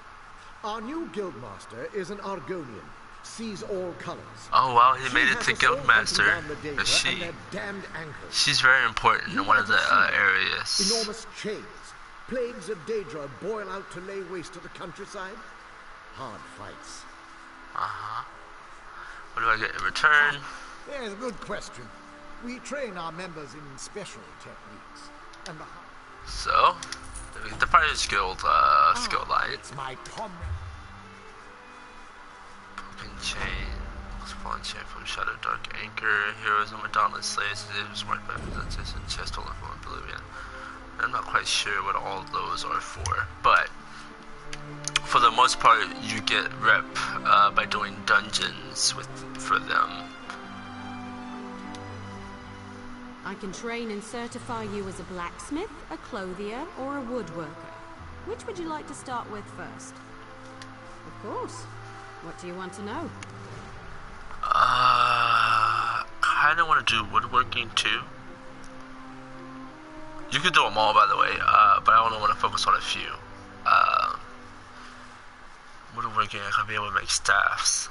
Our new guildmaster is an Argonian. Sees all colors. Oh wow, he made it to Guildmaster. She's very important in one of the areas. Enormous chains. Plagues of Daedra boil out to lay waste to the countryside. Hard fights. What do I get in return? There's a good question. We train our members in special techniques. And so, the Fighters Guild skill line. It's my comrade. Chain, fallen chain from Shadow Dark Anchor, Heroes of Madonna Slaves, it was marked by presentation, chest stolen from Oblivion. I'm not quite sure what all of those are for, but for the most part, you get rep by doing dungeons for them. I can train and certify you as a blacksmith, a clothier, or a woodworker. Which would you like to start with first? Of course. What do you want to know? Kinda want to do woodworking too. You could do them all, by the way, but I only want to focus on a few. Woodworking, I can be able to make staffs.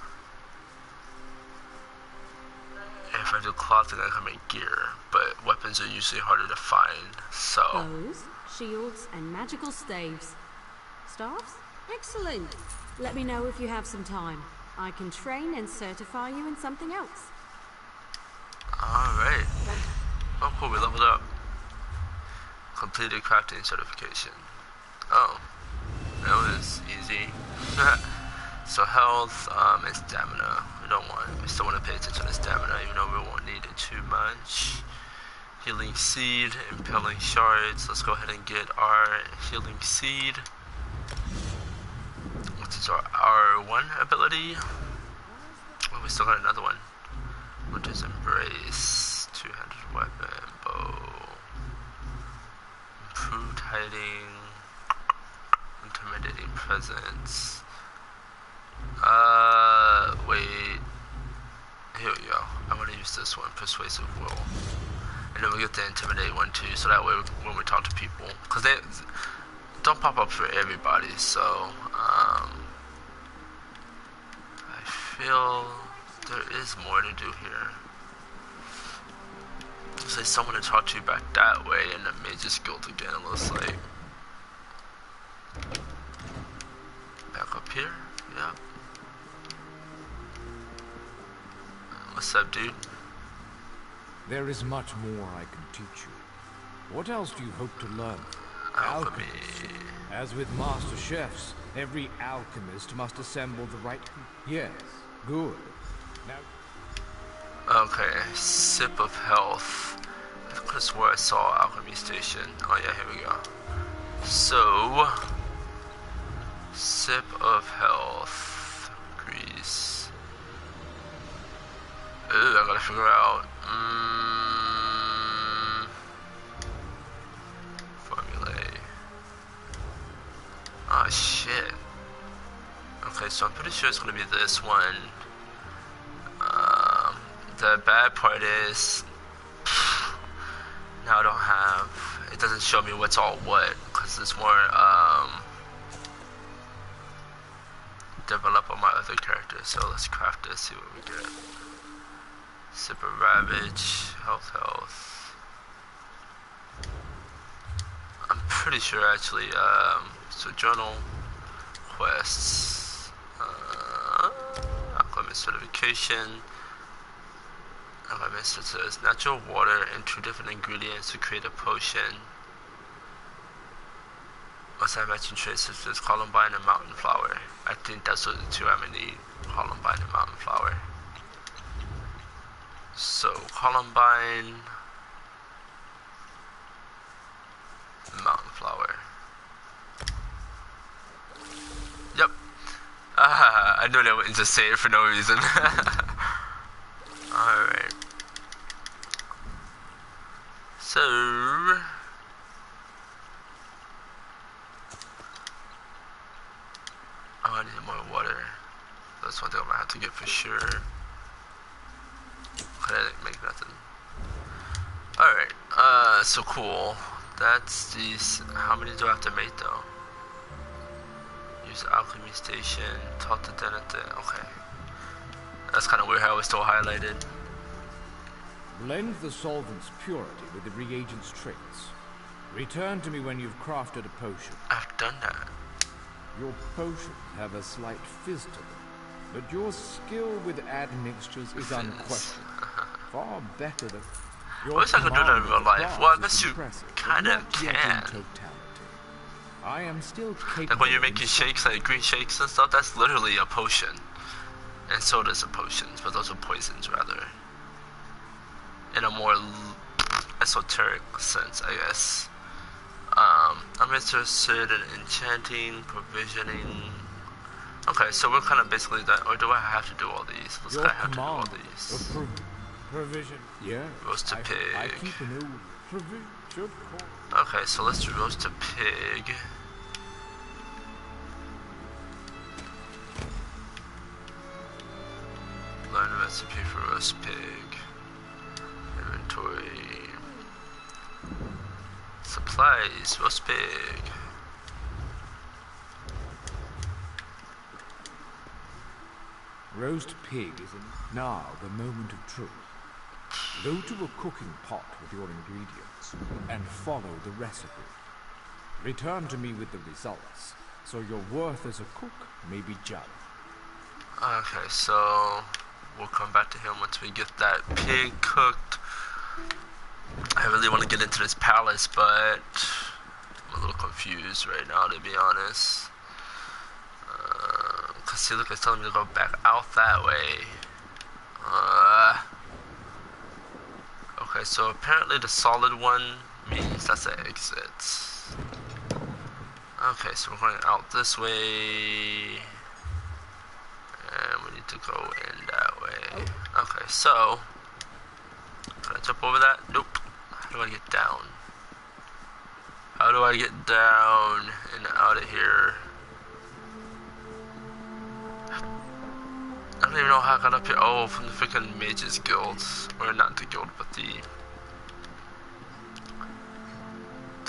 If I do clothing, I can make gear, but weapons are usually harder to find, so... Bows, shields, and magical staves. Staffs? Excellent! Let me know if you have some time. I can train and certify you in something else. Alright. Oh cool, we leveled up. Completed crafting certification. Oh. That was easy. So health, and stamina. We still want to pay attention to stamina, even though we won't need it too much. Healing seed, impaling shards. Let's go ahead and get our healing seed. Which is our R1 ability. Oh, we still got another one. Which is embrace. Two-handed weapon, bow. Improved hiding. Intimidating presence. Wait. Here we go. I'm gonna use this one, persuasive will. And then we get the intimidate one too, so that way when we talk to people, because they don't pop up for everybody, so I feel there is more to do here. There's like someone to talk to back that way, and the Mage's Guild again, it looks like. Back up here, yeah. What's up, dude? There is much more I can teach you. What else do you hope to learn? Alchemy. As with master chefs, every alchemist must assemble the right... Yes, good. Now... Okay, sip of health. I could have swore I saw alchemy station. Oh yeah, here we go. So... Sip of health. Grease. Ooh, I gotta figure out. Formulae. Oh shit. Okay, so I'm pretty sure it's gonna be this one. The bad part is now I don't have. It doesn't show me what's all what because it's more develop on my other characters. So let's craft this. See what we get. Sip of Ravage, health. I'm pretty sure actually, so journal, quests, alchemist certification, alchemist says natural water and 2 different ingredients to create a potion. Must have matching traits such as columbine and mountain flower. I think that's what the 2 I'm gonna need, columbine and mountain flower. So, columbine, mountain flower. Yep. I knew that wouldn't just say it for no reason. Alright. So... Oh, I need more water. That's one thing I'm gonna have to get for sure. I didn't make nothing. Alright, so cool. That's these. How many do I have to make though? Use alchemy station, talk to Denethor. Okay. That's kind of weird how it's still highlighted. Blend the solvent's purity with the reagent's traits. Return to me when you've crafted a potion. I've done that. Your potions have a slight fizz to them, but your skill with admixtures is unquestioned. Far better than... I wish I could do that in real life. Well, I guess you kind of can. I am still capable. Like when you're making shakes, like green shakes and stuff, that's literally a potion. And sodas are potions, but those are poisons rather. In a more esoteric sense, I guess. I'm interested in enchanting, provisioning. Okay, so we're kind of basically done. Or do I have to do all these? Let's I have to do all these. Provision. Yeah. Roast a pig. I keep an old provision. Okay, so let's do roast a pig. Learn the recipe for roast pig. Inventory. Supplies, roast pig. Roast pig is now the moment of truth. Go to a cooking pot with your ingredients and follow the recipe. Return to me with the results, so your worth as a cook may be judged. Okay, so we'll come back to him once we get that pig cooked. I really want to get into this palace, but I'm a little confused right now, to be honest. Cause see, look, it's telling me to go back out that way. Okay, so apparently the solid one means that's an exit. Okay, so we're going out this way. And we need to go in that way. Okay, so can I jump over that? Nope. How do I get down? How do I get down and out of here? I don't even know how I got up here. Oh, from the freaking Mages Guild. Or not the guild, but the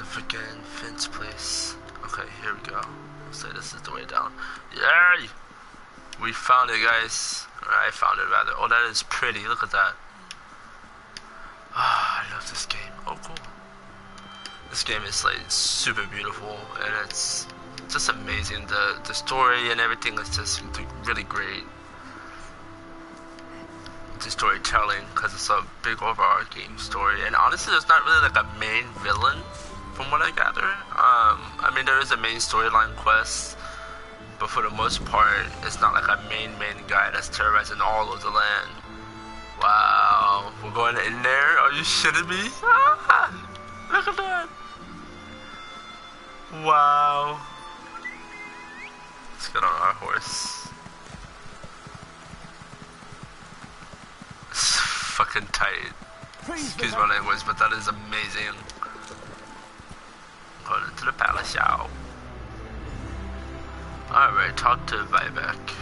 freaking fence place. Okay, here we go. Looks like this is the way down. Yay! We found it, guys. Or I found it, rather. Oh, that is pretty. Look at that. Ah, I love this game. Oh, cool. This game is like super beautiful, and it's just amazing. The story and everything is just really great. The storytelling, because it's a big overarching story, and honestly, there's not really like a main villain, from what I gather. I mean, there is a main storyline quest, but for the most part, it's not like a main guy that's terrorizing all of the land. Wow, we're going in there? Are you shitting me? Ah, look at that! Wow. Let's get on our horse. It's fucking tight. Excuse my language, but that is amazing. Going into the palace, y'all. Alright, talk to Vivek.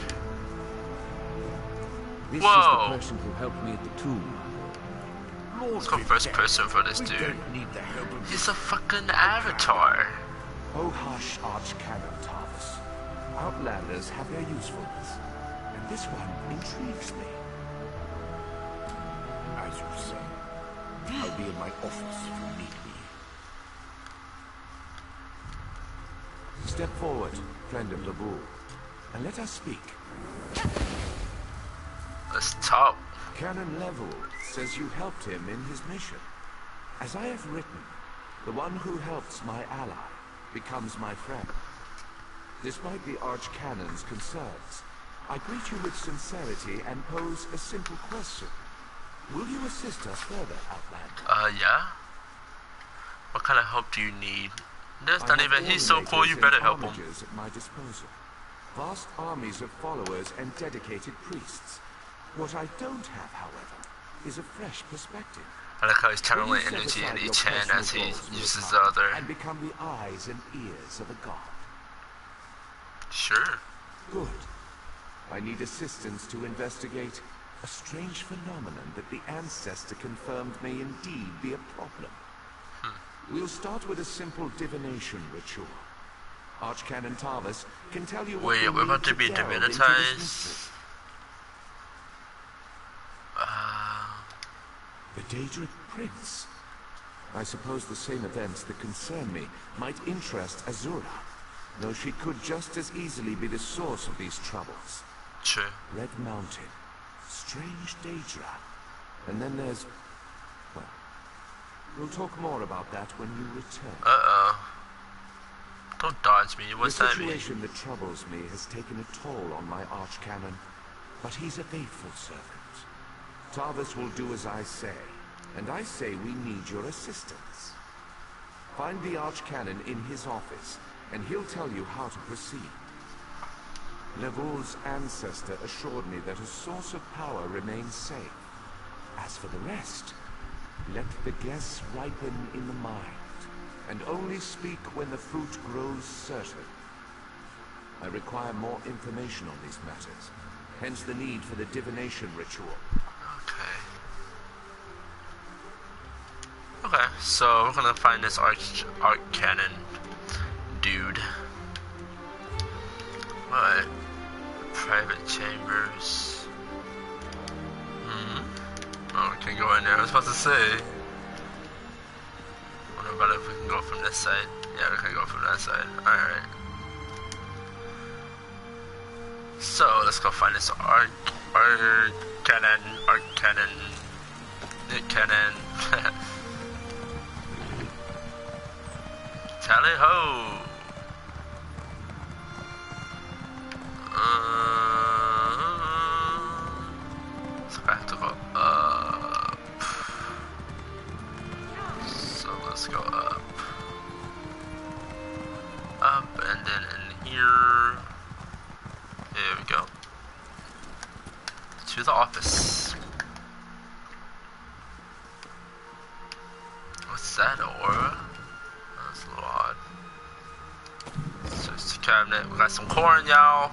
This is the person who helped me at the tomb. Let's go first person for this dude. He's a fucking avatar. Oh hush, Archcanon Tarvis. Outlanders have their usefulness, and this one intrigues me. As you say, I'll be in my office if you need me. Step forward, friend of Labour, and let us speak. Let's talk. Canon Level says you helped him in his mission. As I have written, the one who helps my ally becomes my friend. Despite the Archcanon's concerns, I greet you with sincerity and pose a simple question. Will you assist us further, Outlander? Yeah? What kind of help do you need? There's not even, he's so cool, you better help him. At my disposal. Vast armies of followers and dedicated priests. What I don't have, however, is a fresh perspective. I like how he's channeling energy in each hand as he uses the other. And become the eyes and ears of a god. Sure. Good. I need assistance to investigate a strange phenomenon that the ancestor confirmed may indeed be a problem. We'll start with a simple divination ritual. Archcanon Tarvis can tell you what. Wait, we're about to be divinitized? The Daedric Prince. I suppose the same events that concern me might interest Azura, though she could just as easily be the source of these troubles. Sure. Red Mountain, strange Daedra, and then there's... well, we'll talk more about that when you return. Don't dodge me, what's that mean? The situation that troubles me has taken a toll on my Archcanon, but he's a faithful servant. Tarvis will do as I say, and I say we need your assistance. Find the Archcanon in his office, and he'll tell you how to proceed. Levoul's ancestor assured me that a source of power remains safe. As for the rest, let the guess ripen in the mind, and only speak when the fruit grows certain. I require more information on these matters, hence the need for the divination ritual. Okay, so we're gonna find this Archcanon dude. What? Private chambers. Oh, we can go in there. was about to say. What about if we can go from this side? Yeah, we can go from that side. Alright. So, let's go find this arc cannon. Tally ho! So I have to go up. So let's go up. Up and then in here. There we go. To the office. What's that, aura? That's a little odd. Search the cabinet. We got some corn, y'all.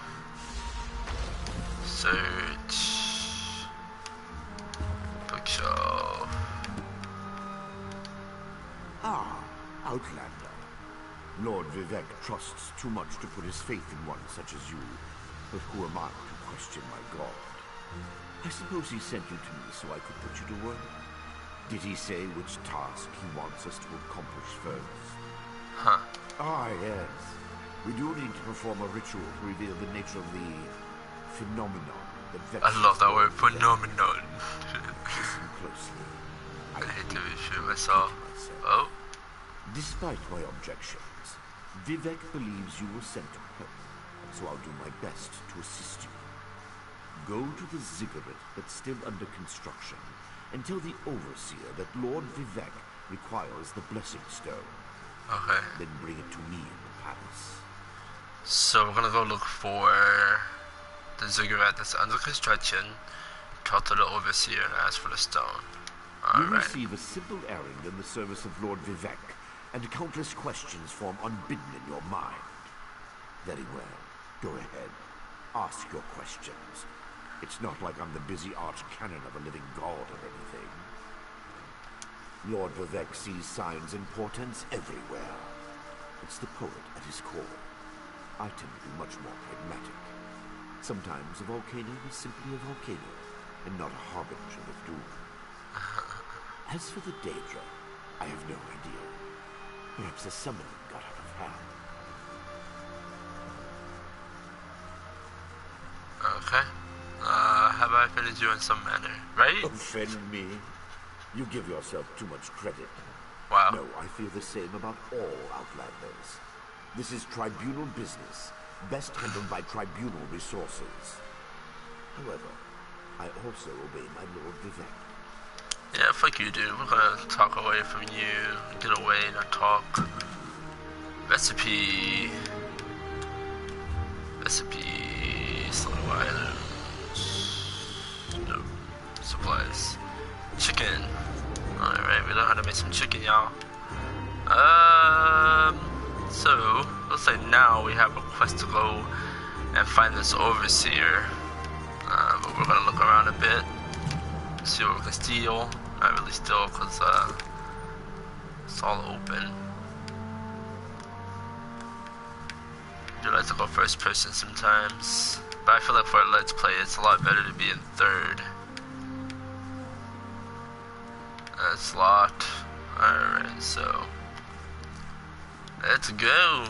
Search. Bookshelf. Ah, Outlander. Lord Vivek trusts too much to put his faith in one such as you. But who am I to question my God? I suppose he sent you to me so I could put you to work. Did he say which task he wants us to accomplish first? Huh. Ah, yes. We do need to perform a ritual to reveal the nature of the phenomenon that vexes. I love that word, phenomenon. Listen closely. I hate to reassure myself. Oh? Despite my objections, Vivek believes you were sent to help, so I'll do my best to assist you. Go to the ziggurat that's still under construction and tell the overseer that Lord Vivek requires the blessing stone. Okay. Then bring it to me in the palace. So we're gonna go look for the ziggurat that's under construction, talk to the overseer and ask for the stone. You receive a simple errand in the service of Lord Vivek, and countless questions form unbidden in your mind. Very well. Go ahead. Ask your questions. It's not like I'm the busy arch-canon of a living god or anything. Lord Vivek sees signs and portents everywhere. It's the poet at his core. I tend to be much more pragmatic. Sometimes a volcano is simply a volcano, and not a harbinger of doom. As for the Daedra, I have no idea. Perhaps the summoning got out of hand. Okay. Have I offended you in some manner, right? Offend me? You give yourself too much credit. Wow. No, I feel the same about all Outlanders. This is tribunal business, best handled by tribunal resources. However, I also obey my Lord Vivek. Yeah, fuck you, dude. We're gonna talk away from you. Get away and talk. Recipe. Slow items. No. Supplies. Chicken. Alright, we learned how to make some chicken, y'all. So, looks like now we have a quest to go and find this overseer. But we're gonna look around a bit. See what we can steal. Not really steal because it's all open. I do like to go first person sometimes, but I feel like for a let's play it's a lot better to be in third. That's locked. Alright, so let's go.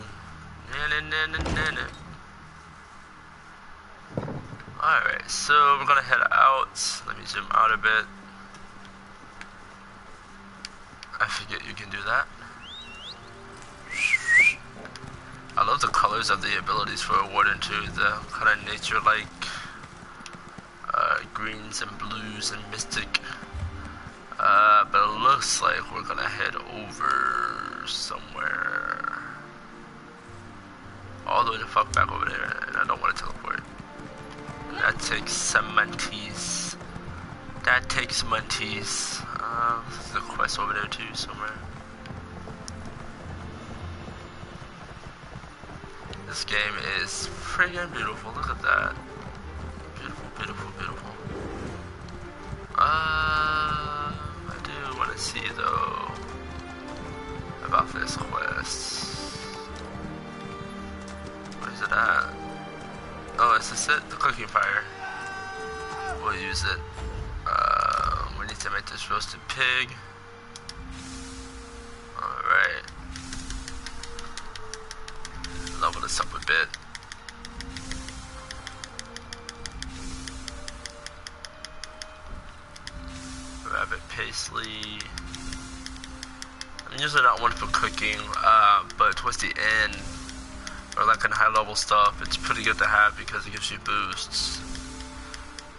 Alright, so we're gonna head out. Let me zoom out a bit. I forget you can do that. I love the colors of the abilities for a Warden too. The kind of nature-like greens and blues and mystic. But it looks like we're gonna head over somewhere. All the way the fuck back over there, and I don't want to teleport. That takes some monkeys. That takes monkeys. There's a quest over there too, somewhere. This game is friggin' beautiful. Look at that. Beautiful, beautiful, beautiful. I do want to see though about this quest. Where is it at? Oh, is this it? The cooking fire. We'll use it. We need to make this roasted pig. Alright. Level this up a bit. Rabbit pastry. I'm usually not one for cooking, but towards the end, or like in high level stuff, it's pretty good to have because it gives you boosts.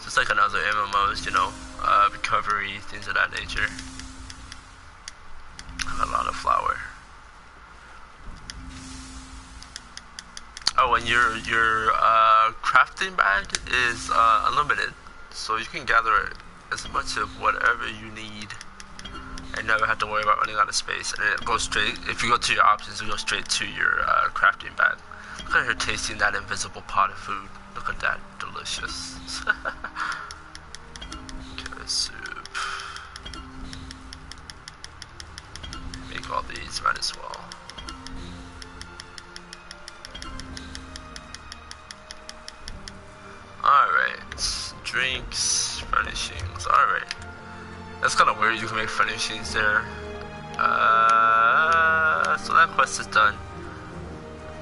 Just like in other MMOs, you know, recovery, things of that nature. A lot of flour. Oh, and your crafting bag is unlimited, so you can gather as much of whatever you need and never have to worry about running out of space. And it goes straight, if you go to your options, it goes straight to your crafting bag. Look at her tasting that invisible pot of food. Look at that, delicious. Carrot soup. Make all these, might as well. Alright, drinks, furnishings, alright. That's kind of weird, you can make furnishings there. So that quest is done.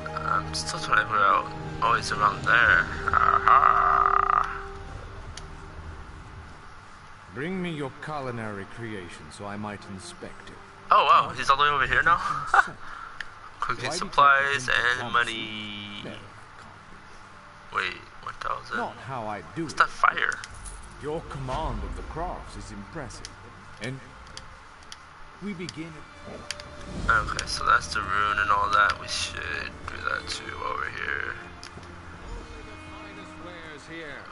I'm still trying to figure out, oh, it's around there. Aha! Bring me your culinary creation so I might inspect it. Oh wow, he's all the way over here now? Cooking supplies and money. Wait, 1,000? Not how I do What's that fire? Your command of the crafts is impressive. And we begin at... Okay, so that's the rune and all that. We should do that too over here.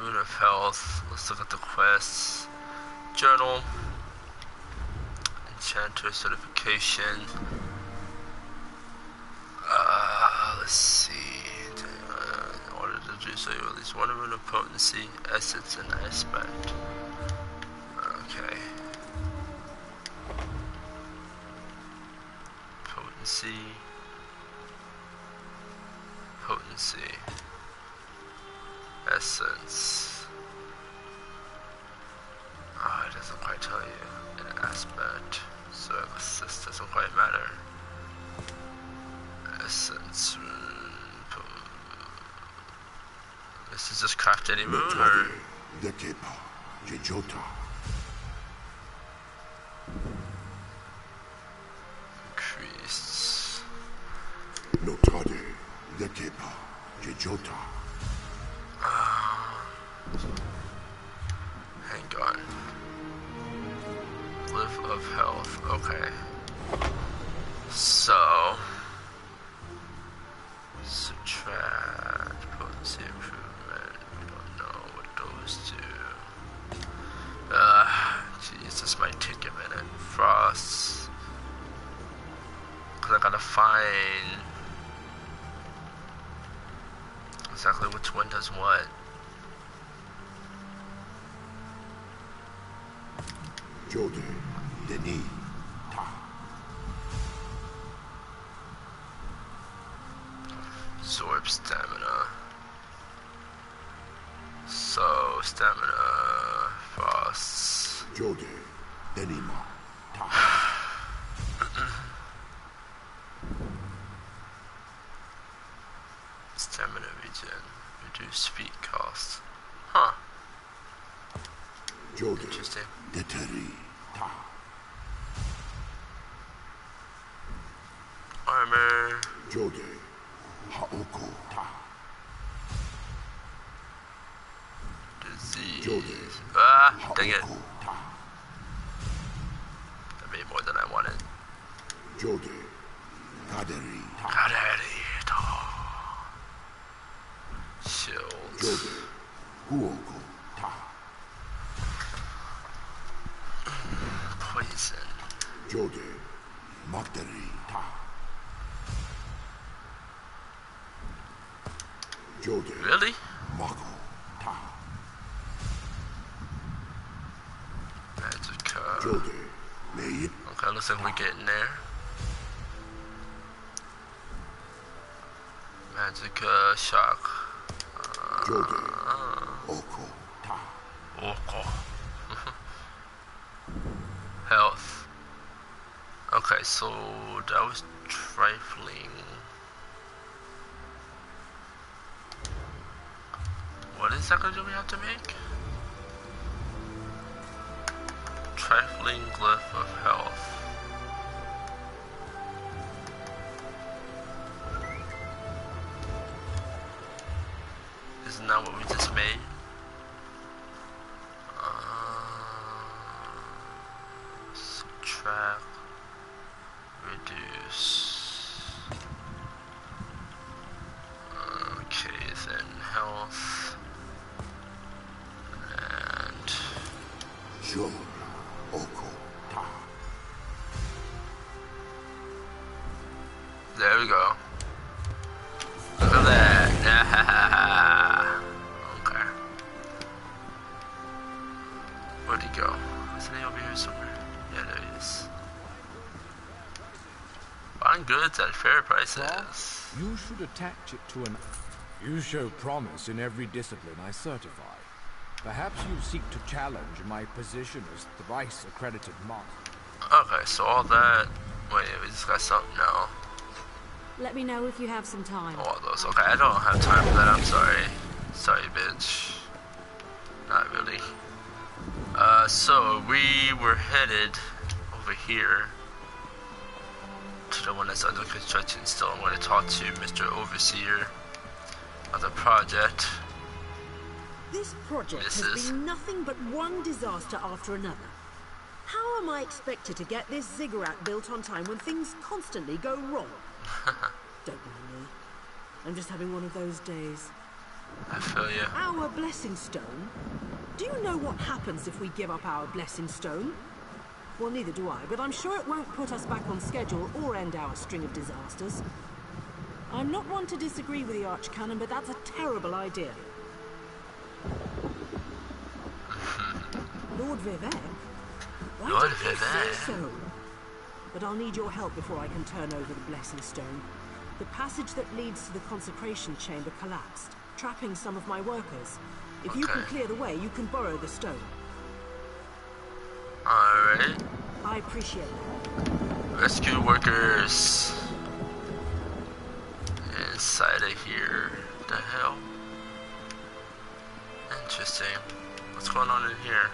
Rune of health. Let's look at the quests. Journal. Enchanter certification. Let's see. In order to do so, you release one rune of potency, essence, and aspect. Okay. Potency, essence. Oh, it doesn't quite tell you. An aspect, so assist doesn't quite matter. Essence. This is just craft any rune or? Increased. Notade, Lekepa, Jejota. Hang on. Live of health. Okay. So subtract potency improvement. We don't know what those do. Jeez, this might take a minute. Frost. Cause I gotta find exactly which one does what. Jode, Denis, Ta. Absorb stamina. So, stamina, frost. Jode, Denima, Ta. Stamina regen. Reduce speed cost. Huh. Jode, interesting. Deteri, Ta. Armor. Jode, Haoko, Ta. Disease. Jode, Ah, dang it. Ta. I made more than I wanted. Jode, Kaderi, Ta. Kaderi. Shield. Jode, Huoko, Ta. Poison. Jode, Magdari, Ta. Jode, Really? Mako, Ta. Magica. Jode, Leid. Okay, looks like we're getting there. Magica, shock. Jode, Oko, Ta. Oko. Okay, so that was trifling. What exactly do we have to make? Trifling glyph of health. Isn't that what we just made? Subtract. Reduce. Okay, then health. And Sure. Oko. there we go. Look at that. Okay. Where'd he go? Isn't he over here somewhere? Yeah, there he is. Buying goods at fair prices. You should attach it to an... You show promise in every discipline I certify. Perhaps you seek to challenge my position as thrice accredited master. Okay, so all that... Wait, we just got something now. Let me know if you have some time. All those. Okay, I don't have time for that. I'm sorry. Sorry, bitch. Not really. So we were headed over here to the one that's under construction still. I'm going to talk to Mr. Overseer of the project. This project has been nothing but one disaster after another. How am I expected to get this ziggurat built on time when things constantly go wrong? Don't mind me. I'm just having one of those days. I feel you. Our blessing stone? Do you know what happens if we give up our blessing stone? Well, neither do I, but I'm sure it won't put us back on schedule or end our string of disasters. I'm not one to disagree with the Archcanon, but that's a terrible idea. Lord Vivek? Why Lord did you Vivek? say so? But I'll need your help before I can turn over the blessing stone. The passage that leads to the consecration chamber collapsed, trapping some of my workers. If you can clear the way, you can borrow the stone. Alright. I appreciate that. Rescue workers inside of here. The hell? Interesting. What's going on in here?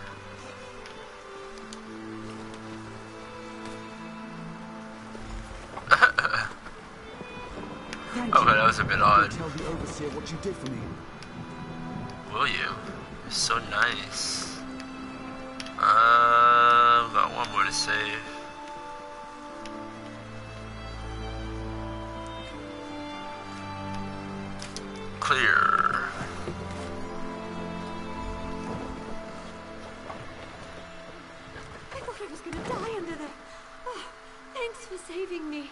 Okay, that was a bit odd. Tell the overseer what you did for me. Will you? You're so nice. Got one more to save. Clear. I thought I was gonna die under there. Oh, thanks for saving me.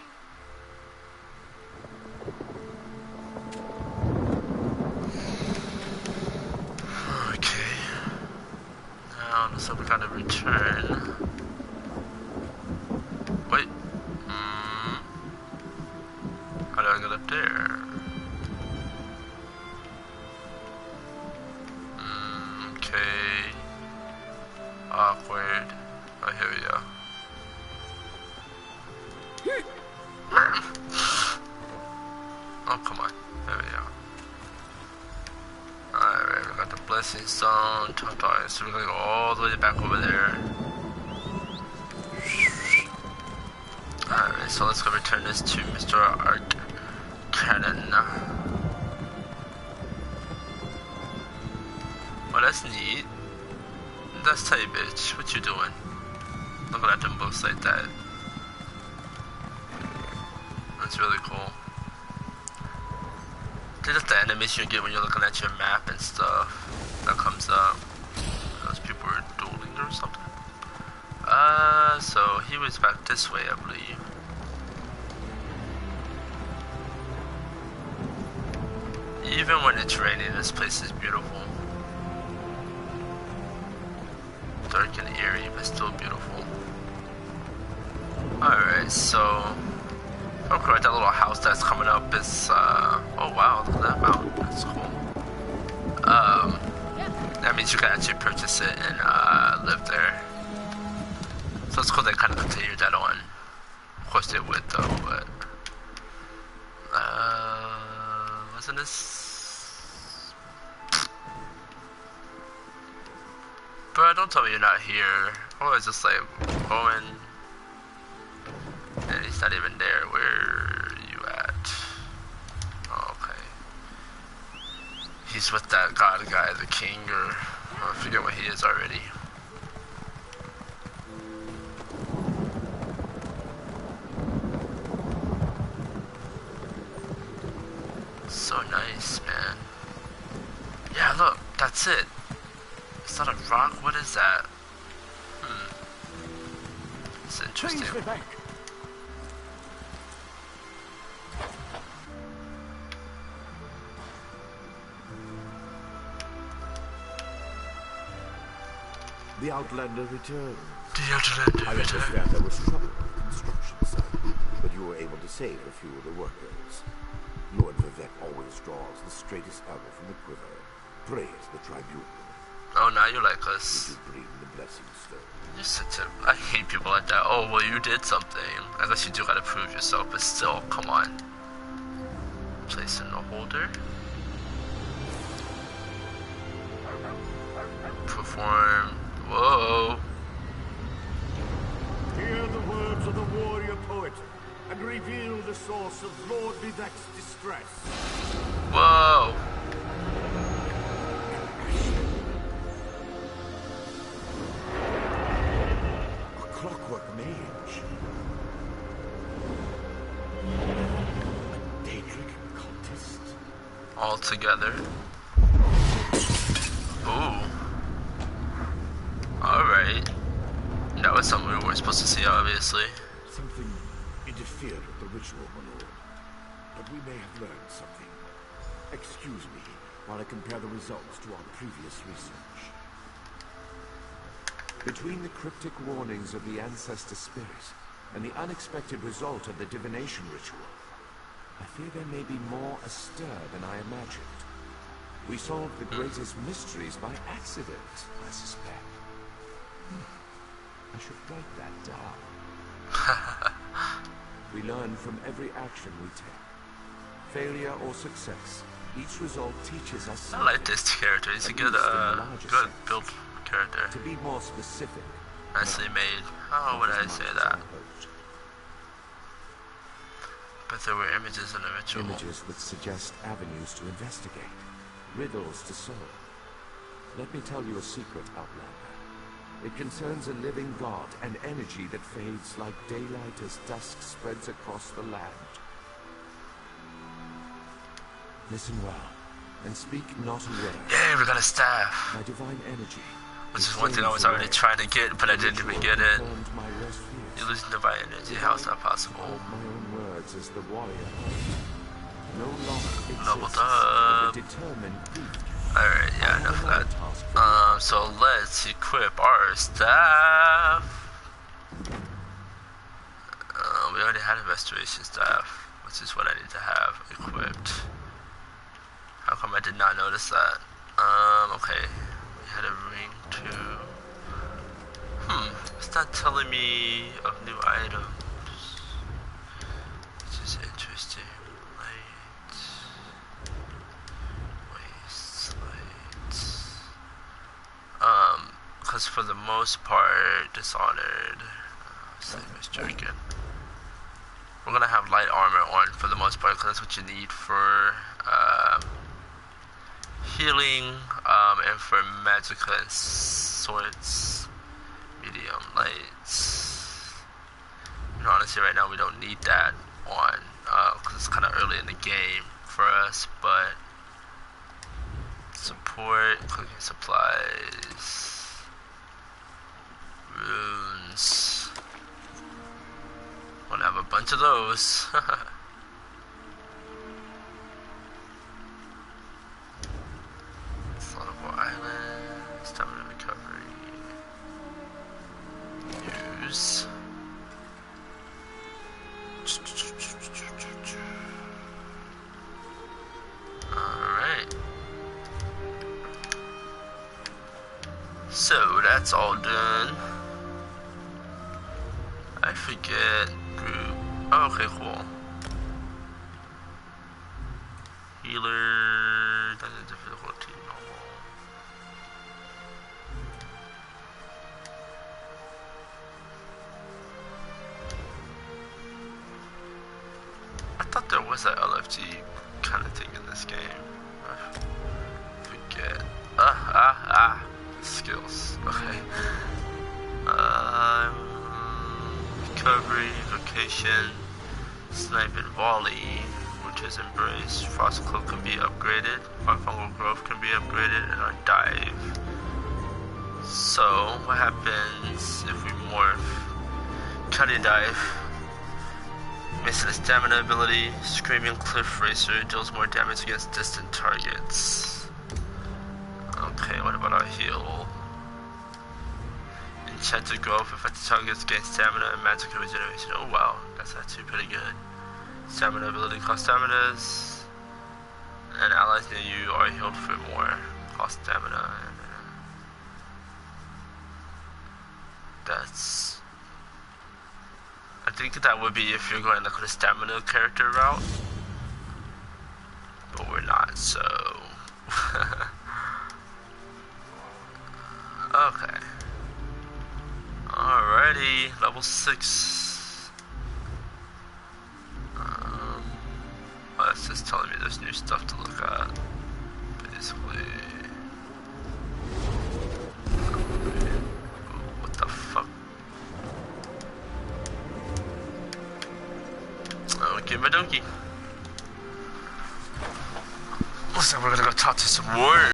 Okay. Now, so we gotta return. Wait. How do I get up there? Okay. Awkward. Oh, here we go. Oh, come on. There we go. Alright, we got the blessing stone. So we're gonna go all the way back over there. Alright, so let's go return this to Mr. Arccanon. Oh, that's neat. That's tight, bitch. What you doing? Looking at them books like that. That's really cool. That's the animation you get when you're looking at your map and stuff. That comes up. Those people were dueling or something. So he was back this way, I believe. Even when it's raining, this place is beautiful. Dark and eerie, but still beautiful. Alright, so... Okay, that little house that's coming up is, oh wow, look at that mountain, that's cool. That means you can actually purchase it and, live there. So it's cool they kind of continued that on. course they would though, but wasn't this? Bro, don't tell me you're not here. I was just like going, and he's not even there. Where are you at? Oh, okay. He's with that god guy, the king, or I forget what he is already. So nice, man. Yeah, look, that's it. It's not a rock. What is that? It's interesting. The Outlander returned. The Outlander I understand there was trouble on the construction site, but you were able to save a few of the workers. Lord Vivek always draws the straightest arrow from the quiver. Praise the Tribunal. Oh, now you like us. Did you bring the blessing stone? You're such a... I hate people like that. Oh, well, you did something. I guess you do gotta prove yourself, but still, come on. Place in the holder. Perform. Whoa. Hear the words of the warrior poet and reveal the source of Lord Vivek's distress. Whoa. A clockwork mage. A Daedric cultist. All together. Ooh. Alright. That was something we weren't supposed to see, obviously. Something interfered with the ritual, my lord. But we may have learned something. Excuse me while I compare the results to our previous research. Between the cryptic warnings of the ancestor spirit and the unexpected result of the divination ritual, I fear there may be more astir than I imagined. We solved the greatest mysteries by accident, I suspect. I should write that down. We learn from every action we take. Failure or success, each result teaches us something. I like this character. He's a good, good built character. To be more specific. Nicely made. How would I say that? But there were images in the ritual. Images that suggest avenues to investigate. Riddles to solve. Let me tell you a secret, Outlander. It concerns a living god, an energy that fades like daylight as dusk spreads across the land. Listen well, and speak not a word. Yeah, we got a staff. My divine energy. Which is one thing I was already trying to get, but I didn't even get it. You're losing divine energy. How is that possible? My own words as the warrior. No longer leveled up. Alright, yeah, enough of that. So let's equip our staff. We already had a restoration staff, which is what I need to have equipped. How come I did not notice that? Okay. We had a ring too. It's not telling me of new items. Which is interesting. Because for the most part, Dishonored, Slaver's Jerkin. We're gonna have light armor on for the most part, because that's what you need for healing and for magicka and swords. Medium lights. You know, honestly, right now we don't need that on because it's kind of early in the game for us, but support, cooking supplies. Runes. Wanna have a bunch of those. Soluble Island. Stamina recovery. Use. Alright. So that's all done. I forget group. Oh, okay, cool. Healer, that's a difficulty, normal. I thought there was an LFG kind of thing in this game. I forget. Skills. Okay. Recovery, vocation, snipe and volley, which is embrace. Frost cloak can be upgraded. Fungal growth can be upgraded, and our dive. So, what happens if we morph? Cutting dive. Makes it a stamina ability. Screaming cliff racer deals more damage against distant targets. Okay, what about our heal? Enchanted growth. Affected targets gain stamina and magical regeneration. Oh wow, that's actually pretty good. Stamina ability cost staminas. And allies near you are healed for more cost stamina. That's... I think that would be if you're going like the stamina character route. But we're not, so... Okay. Alrighty, level 6. Oh, that's just telling me there's new stuff to look at. Basically. What the fuck? Okay, my donkey. Looks like we're gonna go talk to some warriors.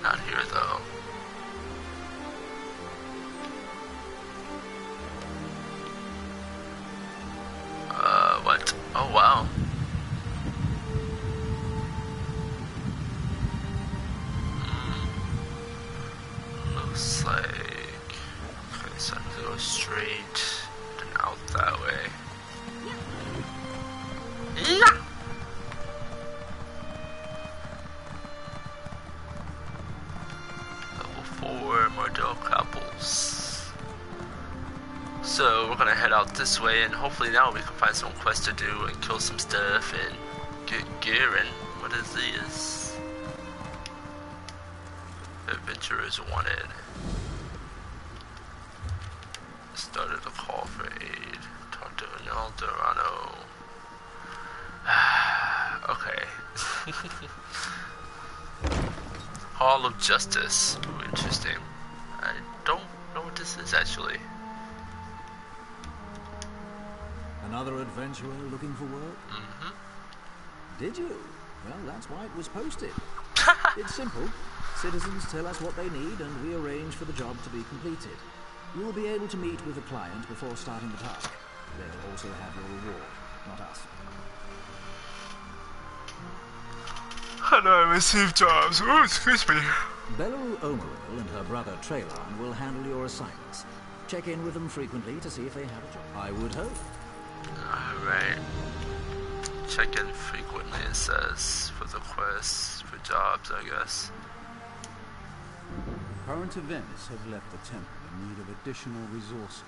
Not here though. What? Oh wow. Looks like... Okay, so I have to go straight and out that way. Yeah. Level 4, Mardell Couples. So we're gonna head out this way, and hopefully now we can find some quests to do and kill some stuff and get gear. And what is this? Adventurers wanted. Started a call for aid. Talk to Anel Dorano. Okay. Hall of Justice. Ooh, interesting. I don't know what this is actually. Another adventurer looking for work? Mm-hmm. Did you? Well, that's why it was posted. It's simple. Citizens tell us what they need and we arrange for the job to be completed. You will be able to meet with the client before starting the task. They'll also have your reward, not us. How do I receive jobs? Oh, excuse me. Belleru Omeril and her brother Traylon will handle your assignments. Check in with them frequently to see if they have a job. I would hope. Alright. Check in frequently, it says, for the quests, for jobs, I guess. Current events have left the temple in need of additional resources.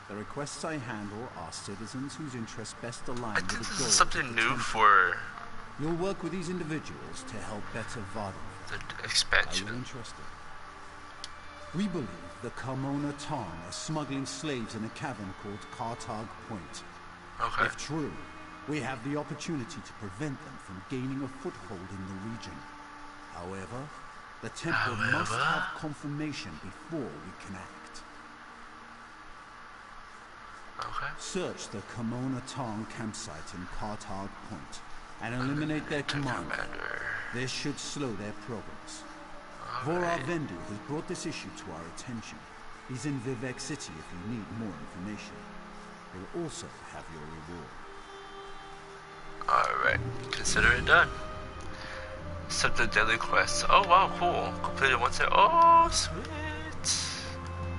The requests I handle are citizens whose interests best align with the goals. This is something new for... You'll work with these individuals to help better Warden. The expansion. Are you interested? We believe the Carmona Tarn are smuggling slaves in a cavern called Cartag Point. Okay. If true, we have the opportunity to prevent them from gaining a foothold in the region. However, the temple must have confirmation before we can act. Okay. Search the Carmona Tarn campsite in Cartag Point and eliminate their commander. This should slow their progress. Vorar Vendu has brought this issue to our attention. He's in Vivec City if you need more information. He'll also have your reward. Alright, consider it done. Accept the daily quest. Oh wow, cool. Completed once a... Oh, sweet.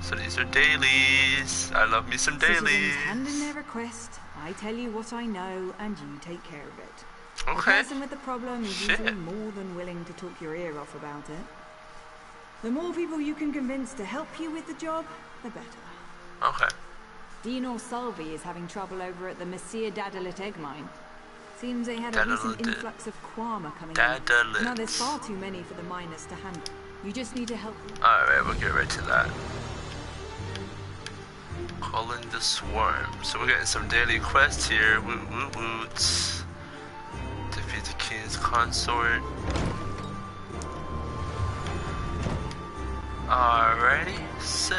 So these are dailies. I love me some dailies. Citizens hand in their request. I tell you what I know, and you take care of it. The person with the problem is usually more than willing to talk your ear off about it. The more people you can convince to help you with the job, the better. Okay. Dino Salvi is having trouble over at the Messier Dadalit egg mine. Seems they had a recent influx of Kwama coming in. Now there's far too many for the miners to handle. You just need to help them. Alright, we'll get right to that. Calling the swarm. So we're getting some daily quests here. Woot woot woot. Defeat the king's consort. Alrighty, so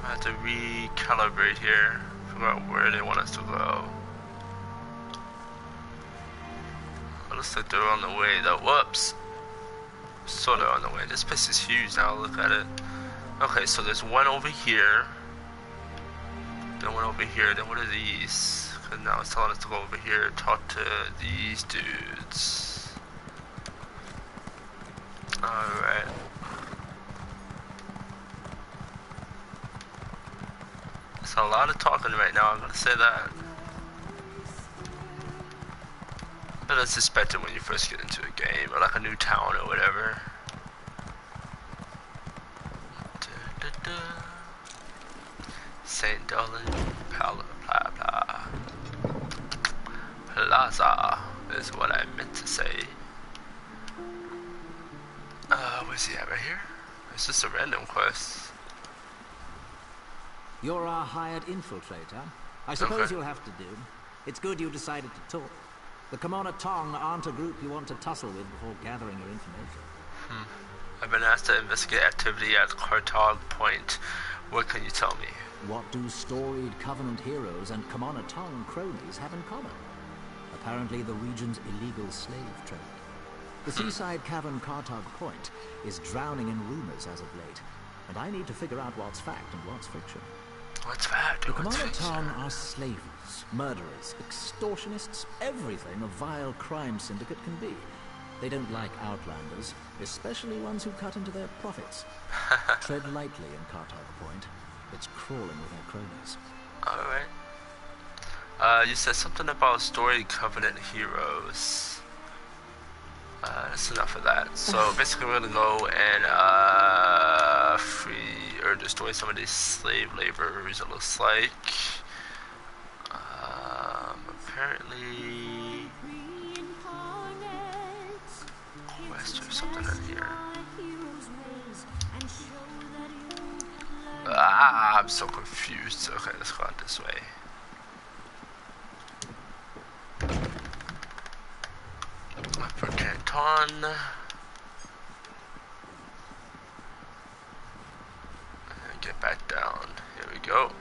I have to recalibrate here, figure out where they want us to go. It looks like they're on the way though. Whoops! Sort of on the way. This place is huge now, look at it. Okay, so there's one over here. Then one over here. Then what are these? Because now it's telling us to go over here, talk to these dudes. Alright. There's a lot of talking right now, I'm gonna say that. But that's expected when you first get into a game, or like a new town or whatever. St. Dolan Plaza is what I meant to say. Where's he at right here? It's just a random quest. You're our hired infiltrator. I suppose you'll have to do. It's good you decided to talk. The Kemona Tong aren't a group you want to tussle with before gathering your information. I've been asked to investigate activity at Cartog Point. What can you tell me? What do storied Covenant heroes and Kemona Tong cronies have in common? Apparently the region's illegal slave trade. The seaside cavern Cartog Point is drowning in rumors as of late, and I need to figure out what's fact and what's fiction. What's fact? The Kemona Tong are slavers, murderers, extortionists, everything a vile crime syndicate can be. They don't like outlanders, especially ones who cut into their profits. Tread lightly in Cartog Point. It's crawling with their cronies. Alright. You said something about storied Covenant heroes. That's enough of that. So basically we're gonna go and free or destroy some of these slave laborers, it looks like. Apparently quest or something in here. I'm so confused. Okay, let's go out this way. For Canton. And get back down. Here we go.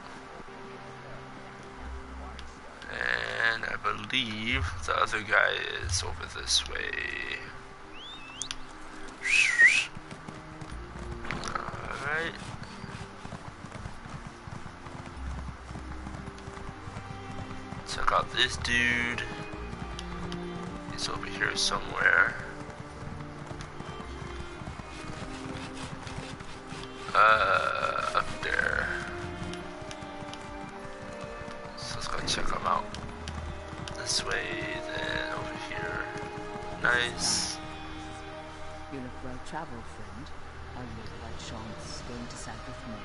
And I believe the other guy is over this way. Alright. Check out this dude. He's over here somewhere. Up there. So let's go check him out. This way, then over here. Nice. You look well traveled, friend. I look like chance going to South with me.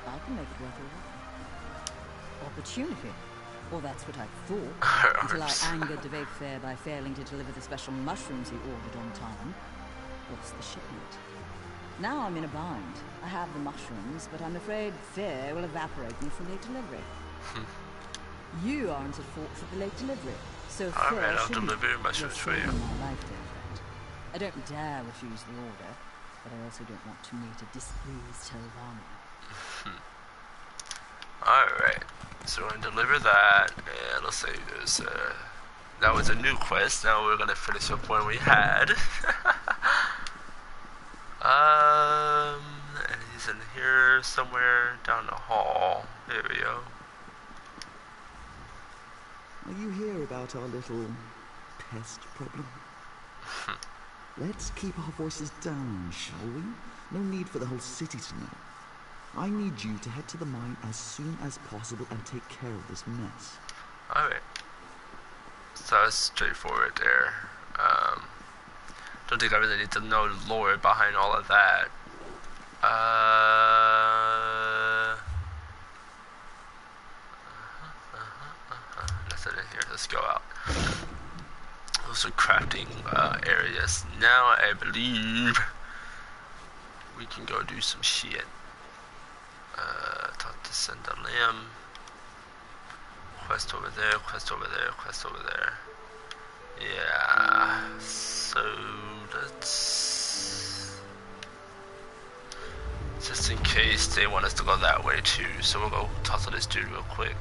I can make it worth your while. Opportunity. Well, that's what I thought, until I angered de Fair by failing to deliver the special mushrooms he ordered on time. Lost the shipment. Now I'm in a bind. I have the mushrooms, but I'm afraid Fair will evaporate me for late delivery. You aren't at fault for the late delivery, so Fair I'll deliver your mushrooms for you. My life, dear friend. I don't dare refuse the order, but I also don't want to meet a displeased Telvanni. Alright, so we're gonna deliver that, and let's say there's that was a new quest. Now we're gonna finish up one we had. And he's in here somewhere down the hall. There we go. Are you here about our little pest problem? Let's keep our voices down, shall we? No need for the whole city to know. I need you to head to the mine as soon as possible and take care of this mess. Alright. So that's straightforward there. Don't think I really need to know the lore behind all of that. Nothing in here. Let's go out. Those are crafting areas. Now I believe we can go do some shit. Talk to send a lamb. Quest over there, quest over there, quest over there. Yeah, so let's, just in case they want us to go that way too, so we'll go talk to this dude real quick.